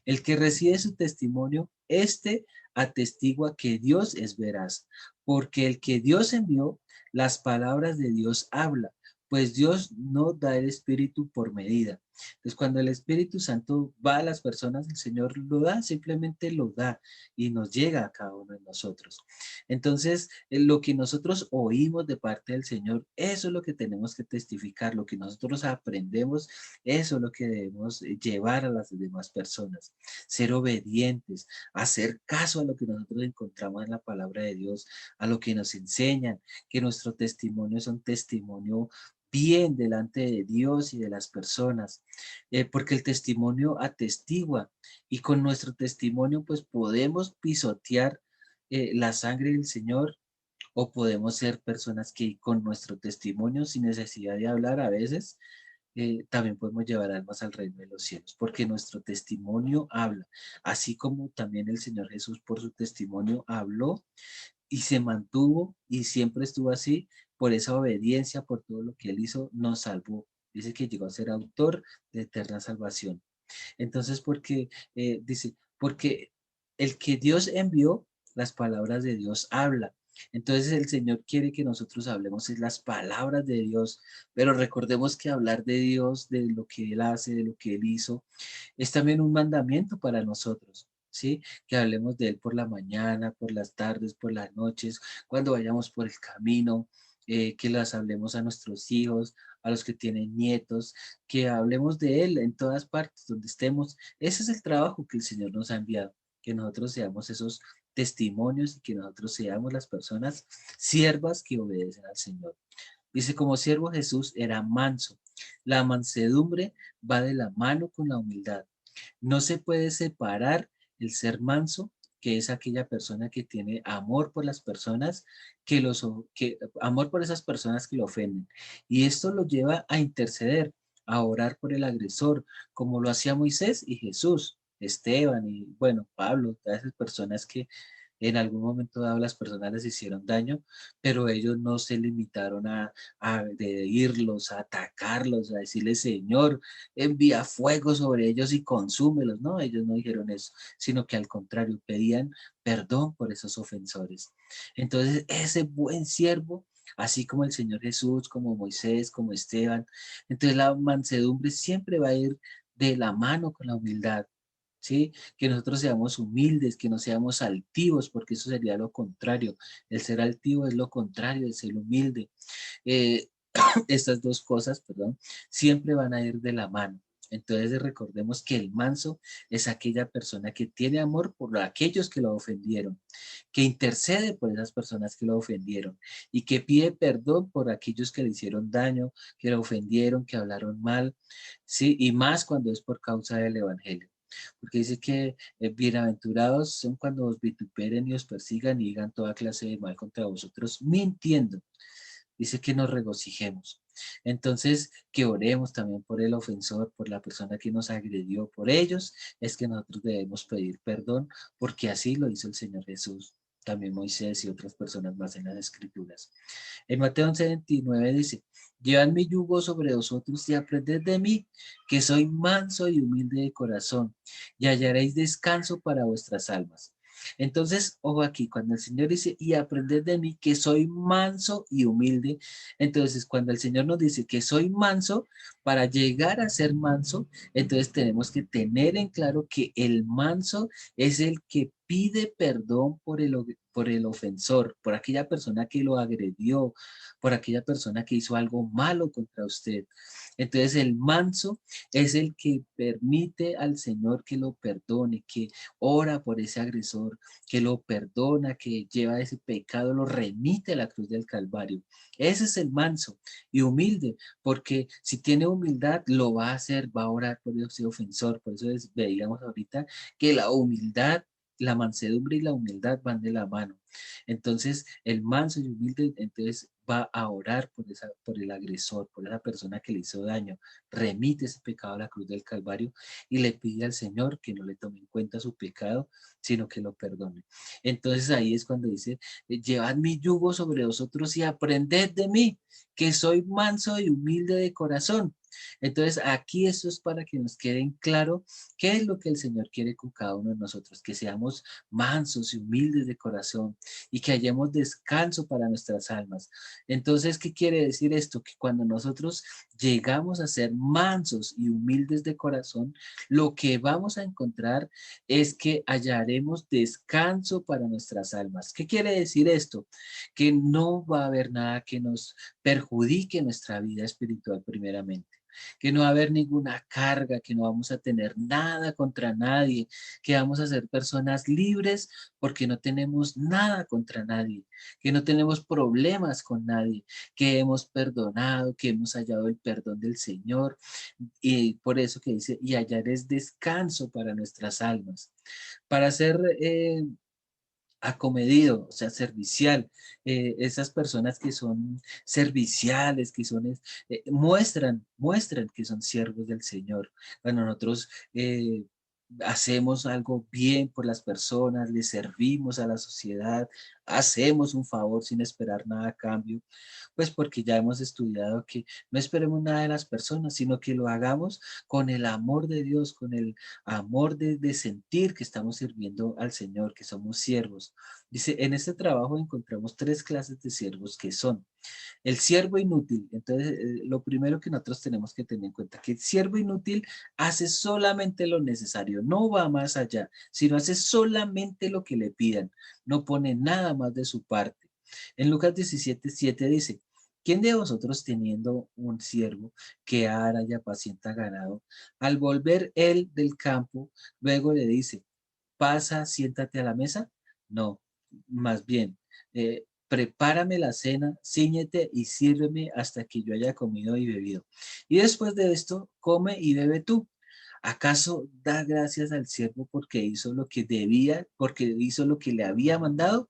El que recibe su testimonio, este atestigua que Dios es veraz, porque el que Dios envió, las palabras de Dios habla, pues Dios no da el Espíritu por medida. Entonces, cuando el Espíritu Santo va a las personas, el Señor lo da, simplemente lo da y nos llega a cada uno de nosotros. Entonces, lo que nosotros oímos de parte del Señor, eso es lo que tenemos que testificar, lo que nosotros aprendemos, eso es lo que debemos llevar a las demás personas, ser obedientes, hacer caso a lo que nosotros encontramos en la palabra de Dios, a lo que nos enseñan, que nuestro testimonio es un testimonio bien delante de Dios y de las personas, porque el testimonio atestigua y con nuestro testimonio pues podemos pisotear la sangre del Señor, o podemos ser personas que con nuestro testimonio, sin necesidad de hablar a veces, también podemos llevar almas al reino de los cielos, porque nuestro testimonio habla, así como también el Señor Jesús por su testimonio habló y se mantuvo y siempre estuvo así, por esa obediencia, por todo lo que él hizo, nos salvó. Dice que llegó a ser autor de eterna salvación. Entonces, dice, porque el que Dios envió, las palabras de Dios habla. Entonces el Señor quiere que nosotros hablemos es las palabras de Dios, pero recordemos que hablar de Dios, de lo que Él hace, de lo que Él hizo, es también un mandamiento para nosotros, ¿sí? Que hablemos de Él por la mañana, por las tardes, por las noches, cuando vayamos por el camino, que las hablemos a nuestros hijos, a los que tienen nietos, que hablemos de Él en todas partes donde estemos. Ese es el trabajo que el Señor nos ha enviado, que nosotros seamos esos testimonios y que nosotros seamos las personas siervas que obedecen al Señor. Dice, como siervo Jesús era manso. La mansedumbre va de la mano con la humildad. No se puede separar el ser manso, que es aquella persona que tiene amor por las personas, amor por esas personas que lo ofenden. Y esto lo lleva a interceder, a orar por el agresor, como lo hacía Moisés y Jesús, Esteban y, bueno, Pablo, todas esas personas que en algún momento dado las personas les hicieron daño, pero ellos no se limitaron a agredirlos, a atacarlos, a decirles, Señor, envía fuego sobre ellos y consúmelos. No, ellos no dijeron eso, sino que al contrario, pedían perdón por esos ofensores. Entonces, ese buen siervo, así como el Señor Jesús, como Moisés, como Esteban, entonces la mansedumbre siempre va a ir de la mano con la humildad. ¿Sí? Que nosotros seamos humildes, que no seamos altivos, porque eso sería lo contrario. El ser altivo es lo contrario de ser humilde. Eh, estas dos cosas, perdón, siempre van a ir de la mano. Entonces recordemos que el manso es aquella persona que tiene amor por aquellos que lo ofendieron, que intercede por esas personas que lo ofendieron y que pide perdón por aquellos que le hicieron daño, que lo ofendieron, que hablaron mal, ¿sí? Y más cuando es por causa del evangelio. Porque dice que bienaventurados son cuando os vituperen y os persigan y digan toda clase de mal contra vosotros, mintiendo. Dice que nos regocijemos. Entonces, que oremos también por el ofensor, por la persona que nos agredió, por ellos, es que nosotros debemos pedir perdón, porque así lo hizo el Señor Jesús, también Moisés y otras personas más en las Escrituras. En Mateo 11:29 dice, llevad mi yugo sobre vosotros y aprended de mí, que soy manso y humilde de corazón, y hallaréis descanso para vuestras almas, Entonces, ojo aquí, cuando el Señor dice, y aprended de mí que soy manso y humilde, entonces cuando el Señor nos dice que soy manso, para llegar a ser manso, entonces tenemos que tener en claro que el manso es el que pide perdón por el ofensor, por aquella persona que lo agredió, por aquella persona que hizo algo malo contra usted. Entonces el manso es el que permite al Señor que lo perdone, que ora por ese agresor, que lo perdona, que lleva ese pecado, lo remite a la cruz del Calvario. Ese es el manso y humilde, porque si tiene humildad, lo va a hacer, va a orar por ese ofensor. Por eso veíamos ahorita que la humildad, la mansedumbre y la humildad van de la mano. Entonces, el manso y humilde, entonces va a orar por el agresor, por esa persona que le hizo daño, remite ese pecado a la cruz del Calvario y le pide al Señor que no le tome en cuenta su pecado, sino que lo perdone. Entonces ahí es cuando dice, llevad mi yugo sobre vosotros y aprended de mí, que soy manso y humilde de corazón. Entonces aquí esto es para que nos quede en claro qué es lo que el Señor quiere con cada uno de nosotros, que seamos mansos y humildes de corazón y que hallemos descanso para nuestras almas. Entonces, ¿qué quiere decir esto? Que cuando nosotros llegamos a ser mansos y humildes de corazón, lo que vamos a encontrar es que hallaremos descanso para nuestras almas. ¿Qué quiere decir esto? Que no va a haber nada que nos perjudique nuestra vida espiritual primeramente, que no va a haber ninguna carga, que no vamos a tener nada contra nadie, que vamos a ser personas libres porque no tenemos nada contra nadie, que no tenemos problemas con nadie, que hemos perdonado, que hemos hallado el perdón del Señor, y por eso que dice, y hallar es descanso para nuestras almas. Para ser acomedido, o sea, servicial. Esas personas que son serviciales, que son, muestran que son siervos del Señor. Cuando nosotros hacemos algo bien por las personas, le servimos a la sociedad, hacemos un favor sin esperar nada a cambio, pues porque ya hemos estudiado que no esperemos nada de las personas, sino que lo hagamos con el amor de Dios, con el amor de sentir que estamos sirviendo al Señor, que somos siervos. Dice, en este trabajo encontramos tres clases de siervos que son el siervo inútil. Entonces, lo primero que nosotros tenemos que tener en cuenta, que el siervo inútil hace solamente lo necesario, no va más allá, sino hace solamente lo que le pidan, no pone nada más de su parte. En Lucas 17:7 dice, ¿quién de vosotros teniendo un siervo que ara y apacienta ganado, al volver él del campo, luego le dice, pasa, siéntate a la mesa? No, más bien, prepárame la cena, cíñete y sírveme hasta que yo haya comido y bebido. Y después de esto, come y bebe tú. ¿Acaso da gracias al siervo porque hizo lo que debía, porque hizo lo que le había mandado?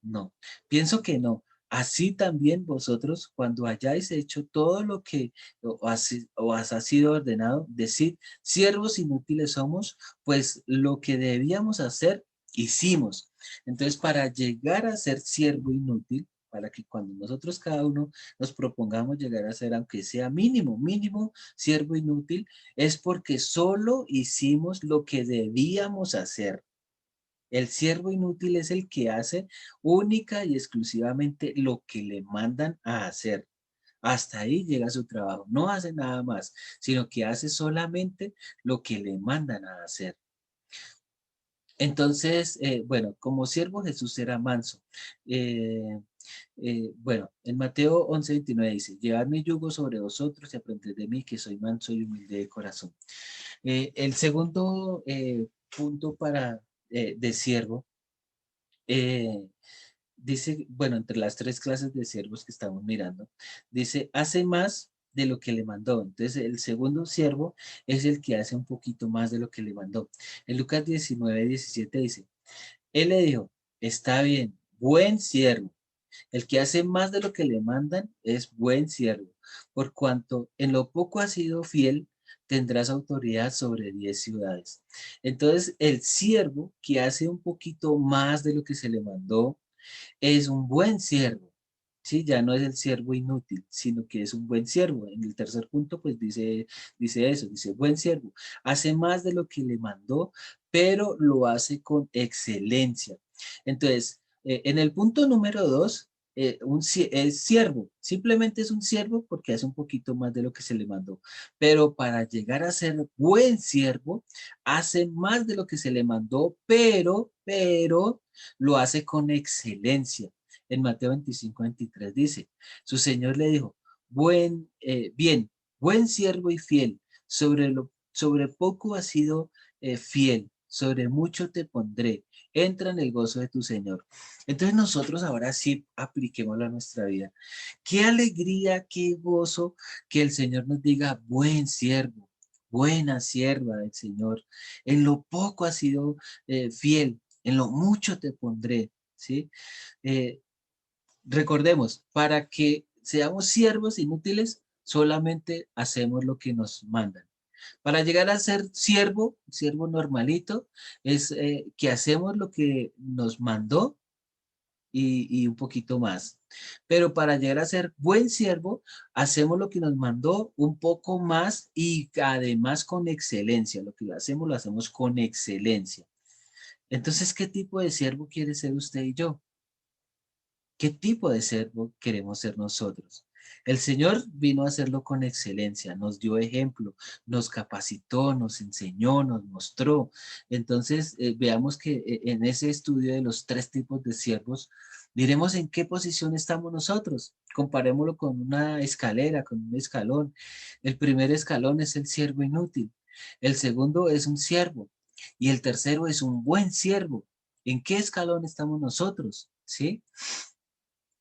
No, pienso que no. Así también vosotros, cuando hayáis hecho todo lo que os ha sido ordenado, decid, siervos inútiles somos, pues lo que debíamos hacer, hicimos. Entonces, para llegar a ser siervo inútil, para que cuando nosotros cada uno nos propongamos llegar a ser, aunque sea mínimo, mínimo siervo inútil, es porque solo hicimos lo que debíamos hacer. El siervo inútil es el que hace única y exclusivamente lo que le mandan a hacer. Hasta ahí llega su trabajo. No hace nada más, sino que hace solamente lo que le mandan a hacer. Entonces, bueno, como siervo Jesús era manso. Eh, bueno, en Mateo 11:29 dice, llevad mi yugo sobre vosotros y aprended de mí que soy manso y humilde de corazón. El segundo punto de siervo eh, dice, bueno, entre las tres clases de siervos que estamos mirando, dice, hace más de lo que le mandó. Entonces, el segundo siervo es el que hace un poquito más de lo que le mandó. En Lucas 19:17 dice, él le dijo, está bien, buen siervo. El que hace más de lo que le mandan es buen siervo. Por cuanto en lo poco has sido fiel, tendrás autoridad sobre 10 ciudades. Entonces, el siervo que hace un poquito más de lo que se le mandó, es un buen siervo. Sí, ya no es el siervo inútil, sino que es un buen siervo. En el tercer punto, pues dice eso, dice, buen siervo, hace más de lo que le mandó, pero lo hace con excelencia. Entonces, en el punto número 2, es siervo, simplemente es un siervo porque hace un poquito más de lo que se le mandó, pero para llegar a ser buen siervo, hace más de lo que se le mandó, pero lo hace con excelencia. En Mateo 25:23 dice, su Señor le dijo, bien, buen siervo y fiel, sobre poco has sido fiel, sobre mucho te pondré, entra en el gozo de tu Señor. Entonces nosotros ahora sí apliquémoslo a nuestra vida. Qué alegría, qué gozo que el Señor nos diga, buen siervo, buena sierva del Señor. En lo poco has sido fiel, en lo mucho te pondré, ¿sí? Eh, Recordemos, para que seamos siervos inútiles, solamente hacemos lo que nos mandan. Para llegar a ser siervo, siervo normalito, es que hacemos lo que nos mandó y un poquito más. Pero para llegar a ser buen siervo, hacemos lo que nos mandó un poco más y además con excelencia. Lo hacemos con excelencia. Entonces, ¿qué tipo de siervo quiere ser usted y yo? ¿Qué tipo de siervo queremos ser nosotros? El Señor vino a hacerlo con excelencia, nos dio ejemplo, nos capacitó, nos enseñó, nos mostró. Entonces, veamos que en ese estudio de los tres tipos de siervos, miremos en qué posición estamos nosotros. Comparémoslo con una escalera, con un escalón. El primer escalón es el siervo inútil. El segundo es un siervo. Y el tercero es un buen siervo. ¿En qué escalón estamos nosotros? ¿Sí?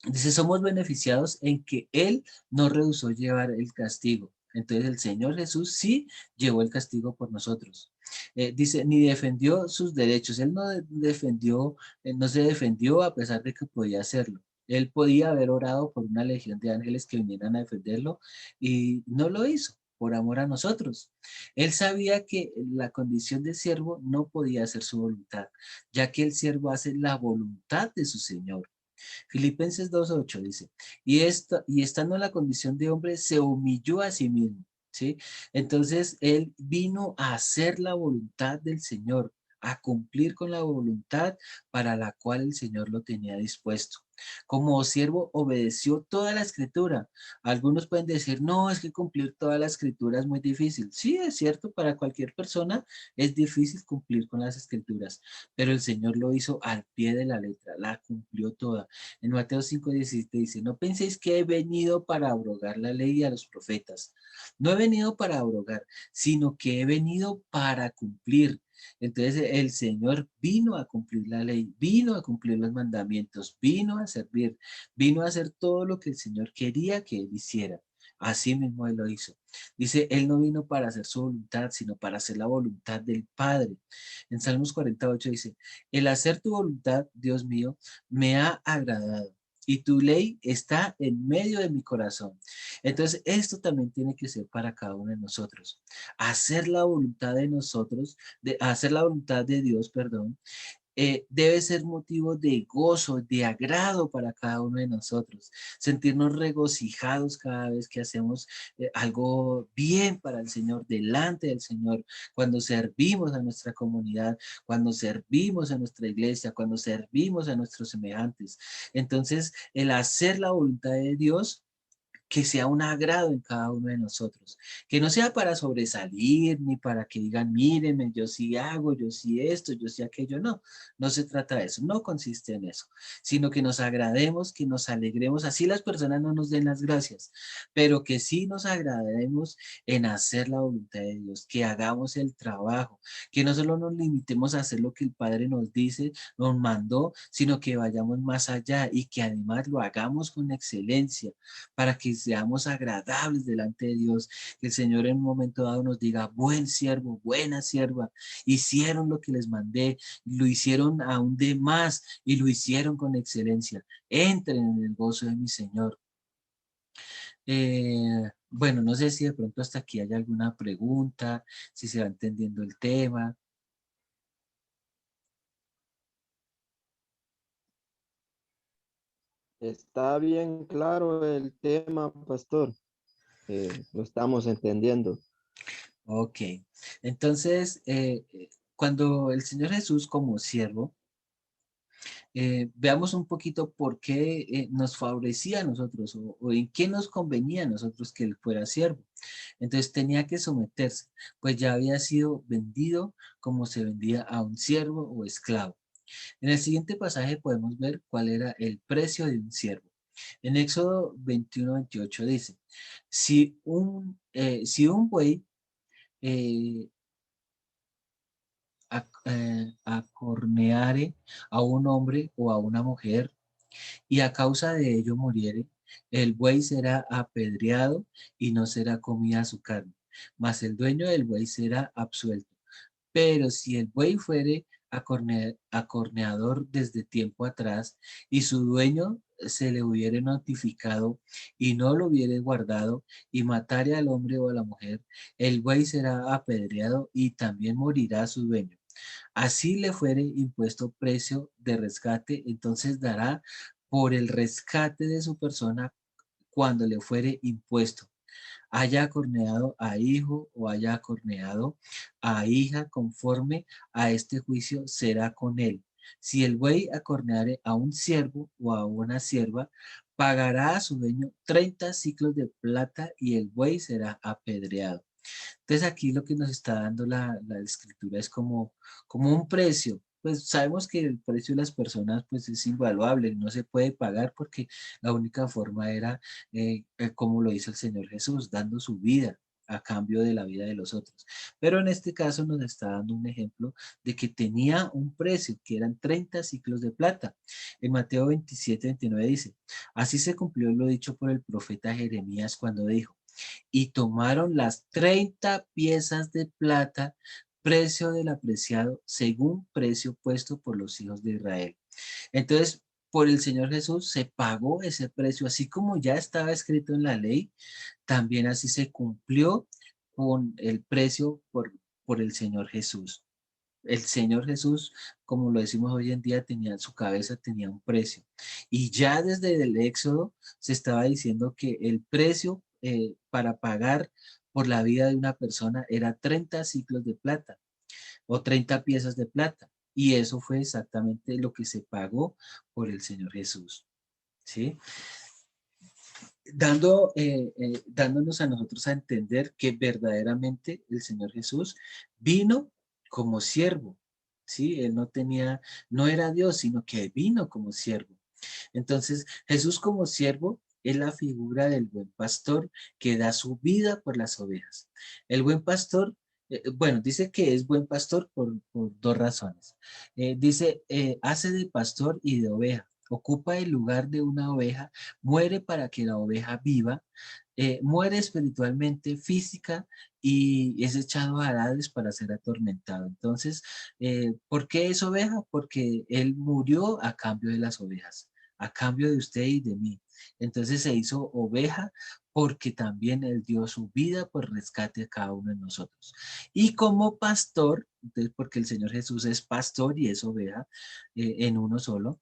Dice, somos beneficiados en que Él no rehusó llevar el castigo. Entonces el Señor Jesús sí llevó el castigo por nosotros. Dice, ni defendió sus derechos. Él no se defendió a pesar de que podía hacerlo. Él podía haber orado por una legión de ángeles que vinieran a defenderlo y no lo hizo por amor a nosotros. Él sabía que la condición de siervo no podía hacer su voluntad, ya que el siervo hace la voluntad de su Señor. Filipenses 2:8 dice, y estando en la condición de hombre, se humilló a sí mismo, ¿sí? Entonces, él vino a hacer la voluntad del Señor, a cumplir con la voluntad para la cual el Señor lo tenía dispuesto. Como siervo obedeció toda la escritura. Algunos pueden decir, no, es que cumplir toda la escritura es muy difícil. Sí, es cierto, para cualquier persona es difícil cumplir con las escrituras, pero el Señor lo hizo al pie de la letra, la cumplió toda. En Mateo 5:17 dice, no penséis que he venido para abrogar la ley y a los profetas. No he venido para abrogar, sino que he venido para cumplir. Entonces el Señor vino a cumplir la ley, vino a cumplir los mandamientos, vino a servir, vino a hacer todo lo que el Señor quería que él hiciera. Así mismo él lo hizo. Dice, él no vino para hacer su voluntad, sino para hacer la voluntad del Padre. En Salmos 48 dice, el hacer tu voluntad, Dios mío, me ha agradado y tu ley está en medio de mi corazón. Entonces, esto también tiene que ser para cada uno de nosotros. Hacer la voluntad de nosotros, hacer la voluntad de Dios, perdón, debe ser motivo de gozo, de agrado para cada uno de nosotros. Sentirnos regocijados cada vez que hacemos algo bien para el Señor, delante del Señor, cuando servimos a nuestra comunidad, cuando servimos a nuestra iglesia, cuando servimos a nuestros semejantes. Entonces, el hacer la voluntad de Dios que sea un agrado en cada uno de nosotros, que no sea para sobresalir ni para que digan, mírenme, yo sí hago, yo sí esto, yo sí aquello, no, no se trata de eso, no consiste en eso, sino que nos agrademos, que nos alegremos, así las personas no nos den las gracias, pero que sí nos agrademos en hacer la voluntad de Dios, que hagamos el trabajo, que no solo nos limitemos a hacer lo que el Padre nos dice, nos mandó, sino que vayamos más allá y que además lo hagamos con excelencia para que seamos agradables delante de Dios, que el Señor en un momento dado nos diga, buen siervo, buena sierva, hicieron lo que les mandé, lo hicieron aún de más y lo hicieron con excelencia. Entren en el gozo de mi Señor. Bueno, no sé si de pronto hasta aquí hay alguna pregunta, si se va entendiendo el tema. Está bien claro el tema, pastor. Lo estamos entendiendo. Ok, entonces, cuando el Señor Jesús como siervo, veamos un poquito por qué nos favorecía a nosotros o en qué nos convenía a nosotros que Él fuera siervo. Entonces tenía que someterse, pues ya había sido vendido como se vendía a un siervo o esclavo. En el siguiente pasaje podemos ver cuál era el precio de un siervo. En Éxodo 21:28 dice, si un buey eh, acorneare a un hombre o a una mujer y a causa de ello muriere, el buey será apedreado y no será comida su carne, mas el dueño del buey será absuelto. Pero si el buey fuere acorneador desde tiempo atrás y su dueño se le hubiere notificado y no lo hubiere guardado y matare al hombre o a la mujer, el buey será apedreado y también morirá su dueño. Así le fuere impuesto precio de rescate, entonces dará por el rescate de su persona cuando le fuere impuesto, haya acorneado a hijo o haya acorneado a hija, conforme a este juicio será con él. Si el buey acorneare a un siervo o a una sierva, pagará a su dueño 30 siclos de plata y el buey será apedreado. Entonces aquí lo que nos está dando la escritura es como un precio. Pues sabemos que el precio de las personas pues es invaluable, no se puede pagar porque la única forma era, como lo hizo el Señor Jesús, dando su vida a cambio de la vida de los otros. Pero en este caso nos está dando un ejemplo de que tenía un precio, que eran 30 ciclos de plata. En Mateo 27:29 dice, así se cumplió lo dicho por el profeta Jeremías cuando dijo, y tomaron las 30 piezas de plata, precio del apreciado, según precio puesto por los hijos de Israel. Entonces, por el Señor Jesús se pagó ese precio, así como ya estaba escrito en la ley, también así se cumplió con el precio por el Señor Jesús. El Señor Jesús, como lo decimos hoy en día, tenía su cabeza, tenía un precio. Y ya desde el Éxodo se estaba diciendo que el precio para pagar por la vida de una persona era 30 ciclos de plata o 30 piezas de plata. Y eso fue exactamente lo que se pagó por el Señor Jesús. ¿Sí? Dándonos a nosotros a entender que verdaderamente el Señor Jesús vino como siervo, ¿sí? Él no era Dios, sino que vino como siervo. Entonces, Jesús como siervo es la figura del buen pastor que da su vida por las ovejas. El buen pastor, bueno, dice que es buen pastor por dos razones. Dice, hace de pastor y de oveja. Ocupa el lugar de una oveja, muere para que la oveja viva, muere espiritualmente, física y es echado a Hades para ser atormentado. Entonces, ¿por qué es oveja? Porque él murió a cambio de las ovejas, a cambio de usted y de mí. Entonces se hizo oveja porque también él dio su vida por rescate a cada uno de nosotros. Y como pastor, entonces porque el Señor Jesús es pastor y es oveja en uno solo,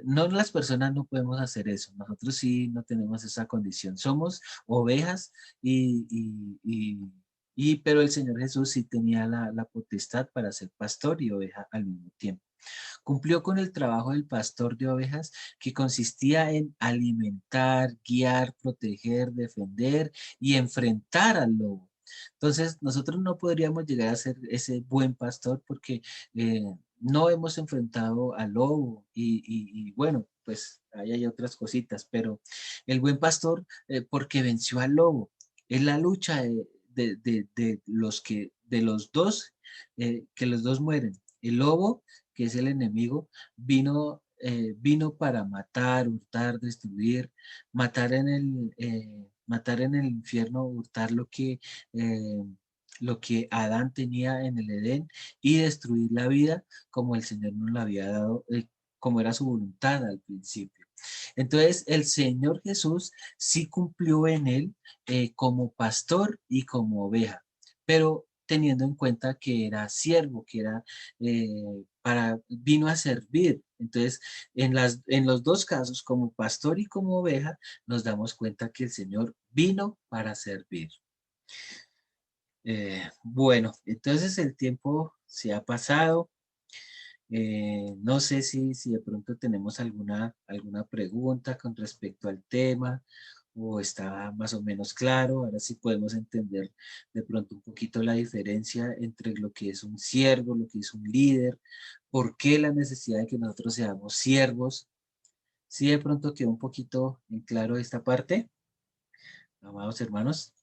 no, las personas no podemos hacer eso. Nosotros sí no tenemos esa condición. Somos ovejas pero el Señor Jesús sí tenía la potestad para ser pastor y oveja al mismo tiempo. Cumplió con el trabajo del pastor de ovejas que consistía en alimentar, guiar, proteger, defender y enfrentar al lobo. Entonces, nosotros no podríamos llegar a ser ese buen pastor porque no hemos enfrentado al lobo y bueno, pues ahí hay otras cositas, pero el buen pastor, porque venció al lobo, es la lucha de los dos, que los dos mueren. El lobo, que es el enemigo, vino para matar, hurtar, destruir, matar en el infierno, hurtar lo que Adán tenía en el Edén y destruir la vida como el Señor nos la había dado, como era su voluntad al principio. Entonces, el Señor Jesús sí cumplió en él como pastor y como oveja, pero teniendo en cuenta que era siervo, que era vino a servir. Entonces, en los dos casos, como pastor y como oveja, nos damos cuenta que el Señor vino para servir. Bueno, entonces el tiempo se ha pasado. No sé si de pronto tenemos alguna pregunta con respecto al tema o está más o menos claro. Ahora sí podemos entender de pronto un poquito la diferencia entre lo que es un siervo, lo que es un líder, por qué la necesidad de que nosotros seamos siervos. Sí, de pronto quedó un poquito en claro esta parte, amados hermanos.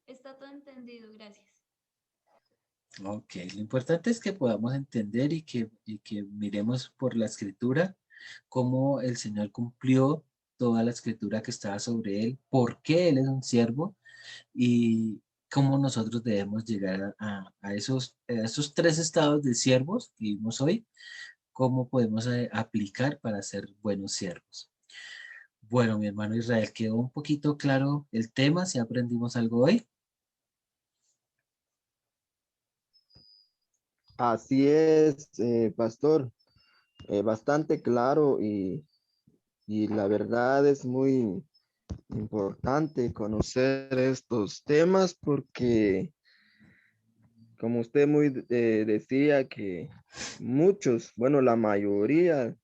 Está todo entendido, gracias. Ok, lo importante es que podamos entender y que miremos por la escritura cómo el Señor cumplió toda la escritura que estaba sobre él, por qué él es un siervo y cómo nosotros debemos llegar a esos tres estados de siervos que vimos hoy, cómo podemos aplicar para ser buenos siervos. Bueno, mi hermano Israel, quedó un poquito claro el tema, si aprendimos algo hoy. Así es, pastor, bastante claro y la verdad es muy importante conocer estos temas porque, como usted muy decía, que muchos, bueno, la mayoría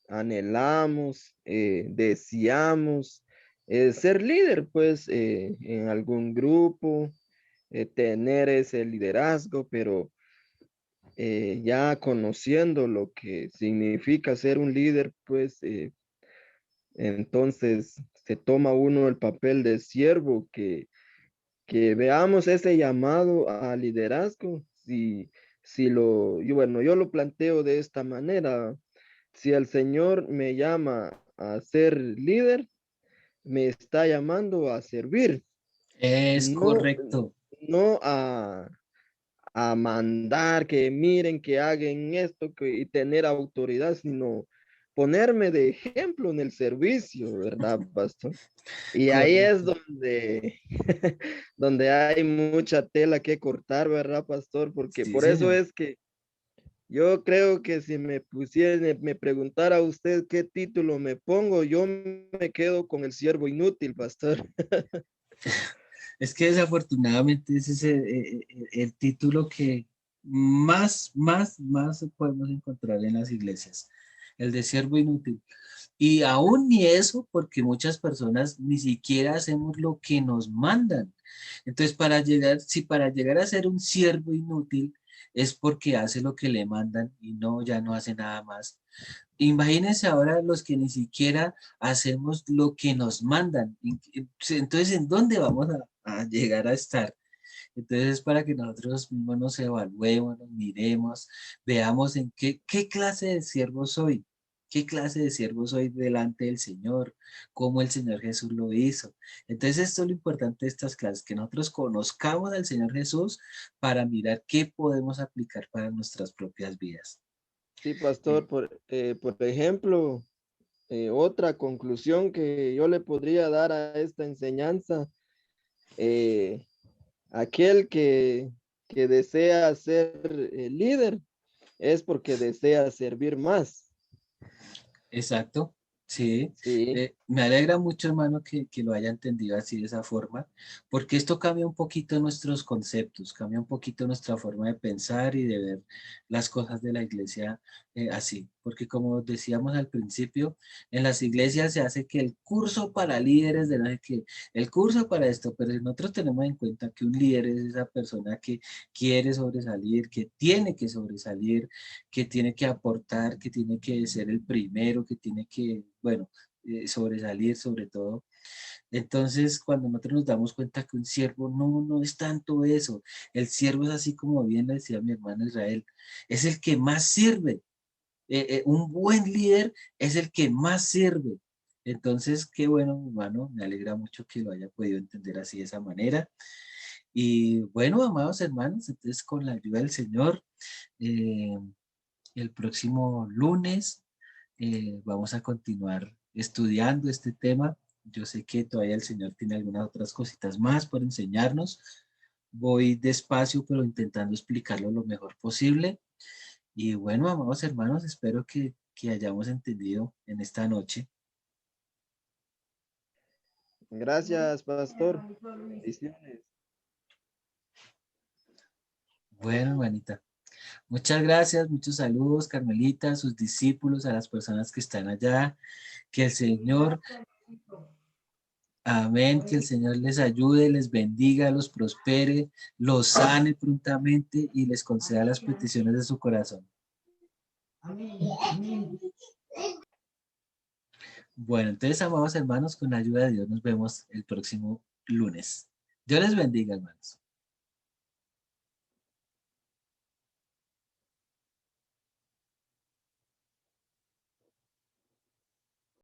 anhelamos, deseamos ser líder, pues, en algún grupo, tener ese liderazgo, pero ya conociendo lo que significa ser un líder, pues, entonces se toma uno el papel de siervo, que veamos ese llamado a liderazgo. Bueno, yo lo planteo de esta manera. Si el Señor me llama a ser líder, me está llamando a servir, Es no, correcto. no a mandar, que miren, que hagan esto y tener autoridad, sino ponerme de ejemplo en el servicio, ¿verdad, pastor? Y ahí es Correcto. donde, donde hay mucha tela que cortar, ¿verdad, pastor? Porque Sí, por eso señor. es que yo creo que si me pusiera, me preguntara usted qué título me pongo, yo me quedo con el siervo inútil, pastor. Es que desafortunadamente ese es el título que más podemos encontrar en las iglesias, el de siervo inútil. Y aún ni eso, porque muchas personas ni siquiera hacemos lo que nos mandan. Entonces, si para llegar a ser un siervo inútil es porque hace lo que le mandan y no, ya no hace nada más. Imagínense ahora los que ni siquiera hacemos lo que nos mandan. Entonces, ¿en dónde vamos a llegar a estar? Entonces, es para que nosotros mismos nos evaluemos, nos miremos, veamos en qué clase de siervo soy, qué clase de siervo soy delante del Señor, cómo el Señor Jesús lo hizo. Entonces, esto es lo importante de estas clases, que nosotros conozcamos al Señor Jesús para mirar qué podemos aplicar para nuestras propias vidas. Sí, Eh, pastor, por ejemplo, otra conclusión que yo le podría dar a esta enseñanza, eh, aquel que desea ser líder es porque desea servir más. Exacto, sí. Sí, Me alegra mucho, hermano, que lo haya entendido así de esa forma, porque esto cambia un poquito nuestros conceptos, cambia un poquito nuestra forma de pensar y de ver las cosas de la iglesia así, porque como decíamos al principio, en las iglesias se hace que el curso para líderes de no sé qué, el curso para esto, pero nosotros tenemos en cuenta que un líder es esa persona que quiere sobresalir, que tiene que sobresalir, que tiene que aportar, que tiene que ser el primero, que tiene que, bueno, sobresalir sobre todo. Entonces, cuando nosotros nos damos cuenta que un siervo no es tanto eso, el siervo es así como bien le decía mi hermano Israel, es el que más sirve. Un buen líder es el que más sirve. Entonces, qué bueno, hermano, me alegra mucho que lo haya podido entender así de esa manera. Y bueno, amados hermanos, entonces con la ayuda del Señor, eh, el próximo lunes vamos a continuar estudiando este tema. Yo sé que todavía el Señor tiene algunas otras cositas más por enseñarnos. Voy despacio, pero intentando explicarlo lo mejor posible. Y bueno, amados hermanos, espero que hayamos entendido en esta noche. Gracias, pastor. Bendiciones. Bueno, hermanita. Muchas gracias, muchos saludos, Carmelita, a sus discípulos, a las personas que están allá. Que el Señor, amén, que el Señor les ayude, les bendiga, los prospere, los sane prontamente y les conceda las peticiones de su corazón. Amén. Amén. Bueno, entonces, amados hermanos, con la ayuda de Dios nos vemos el próximo lunes. Dios les bendiga, hermanos.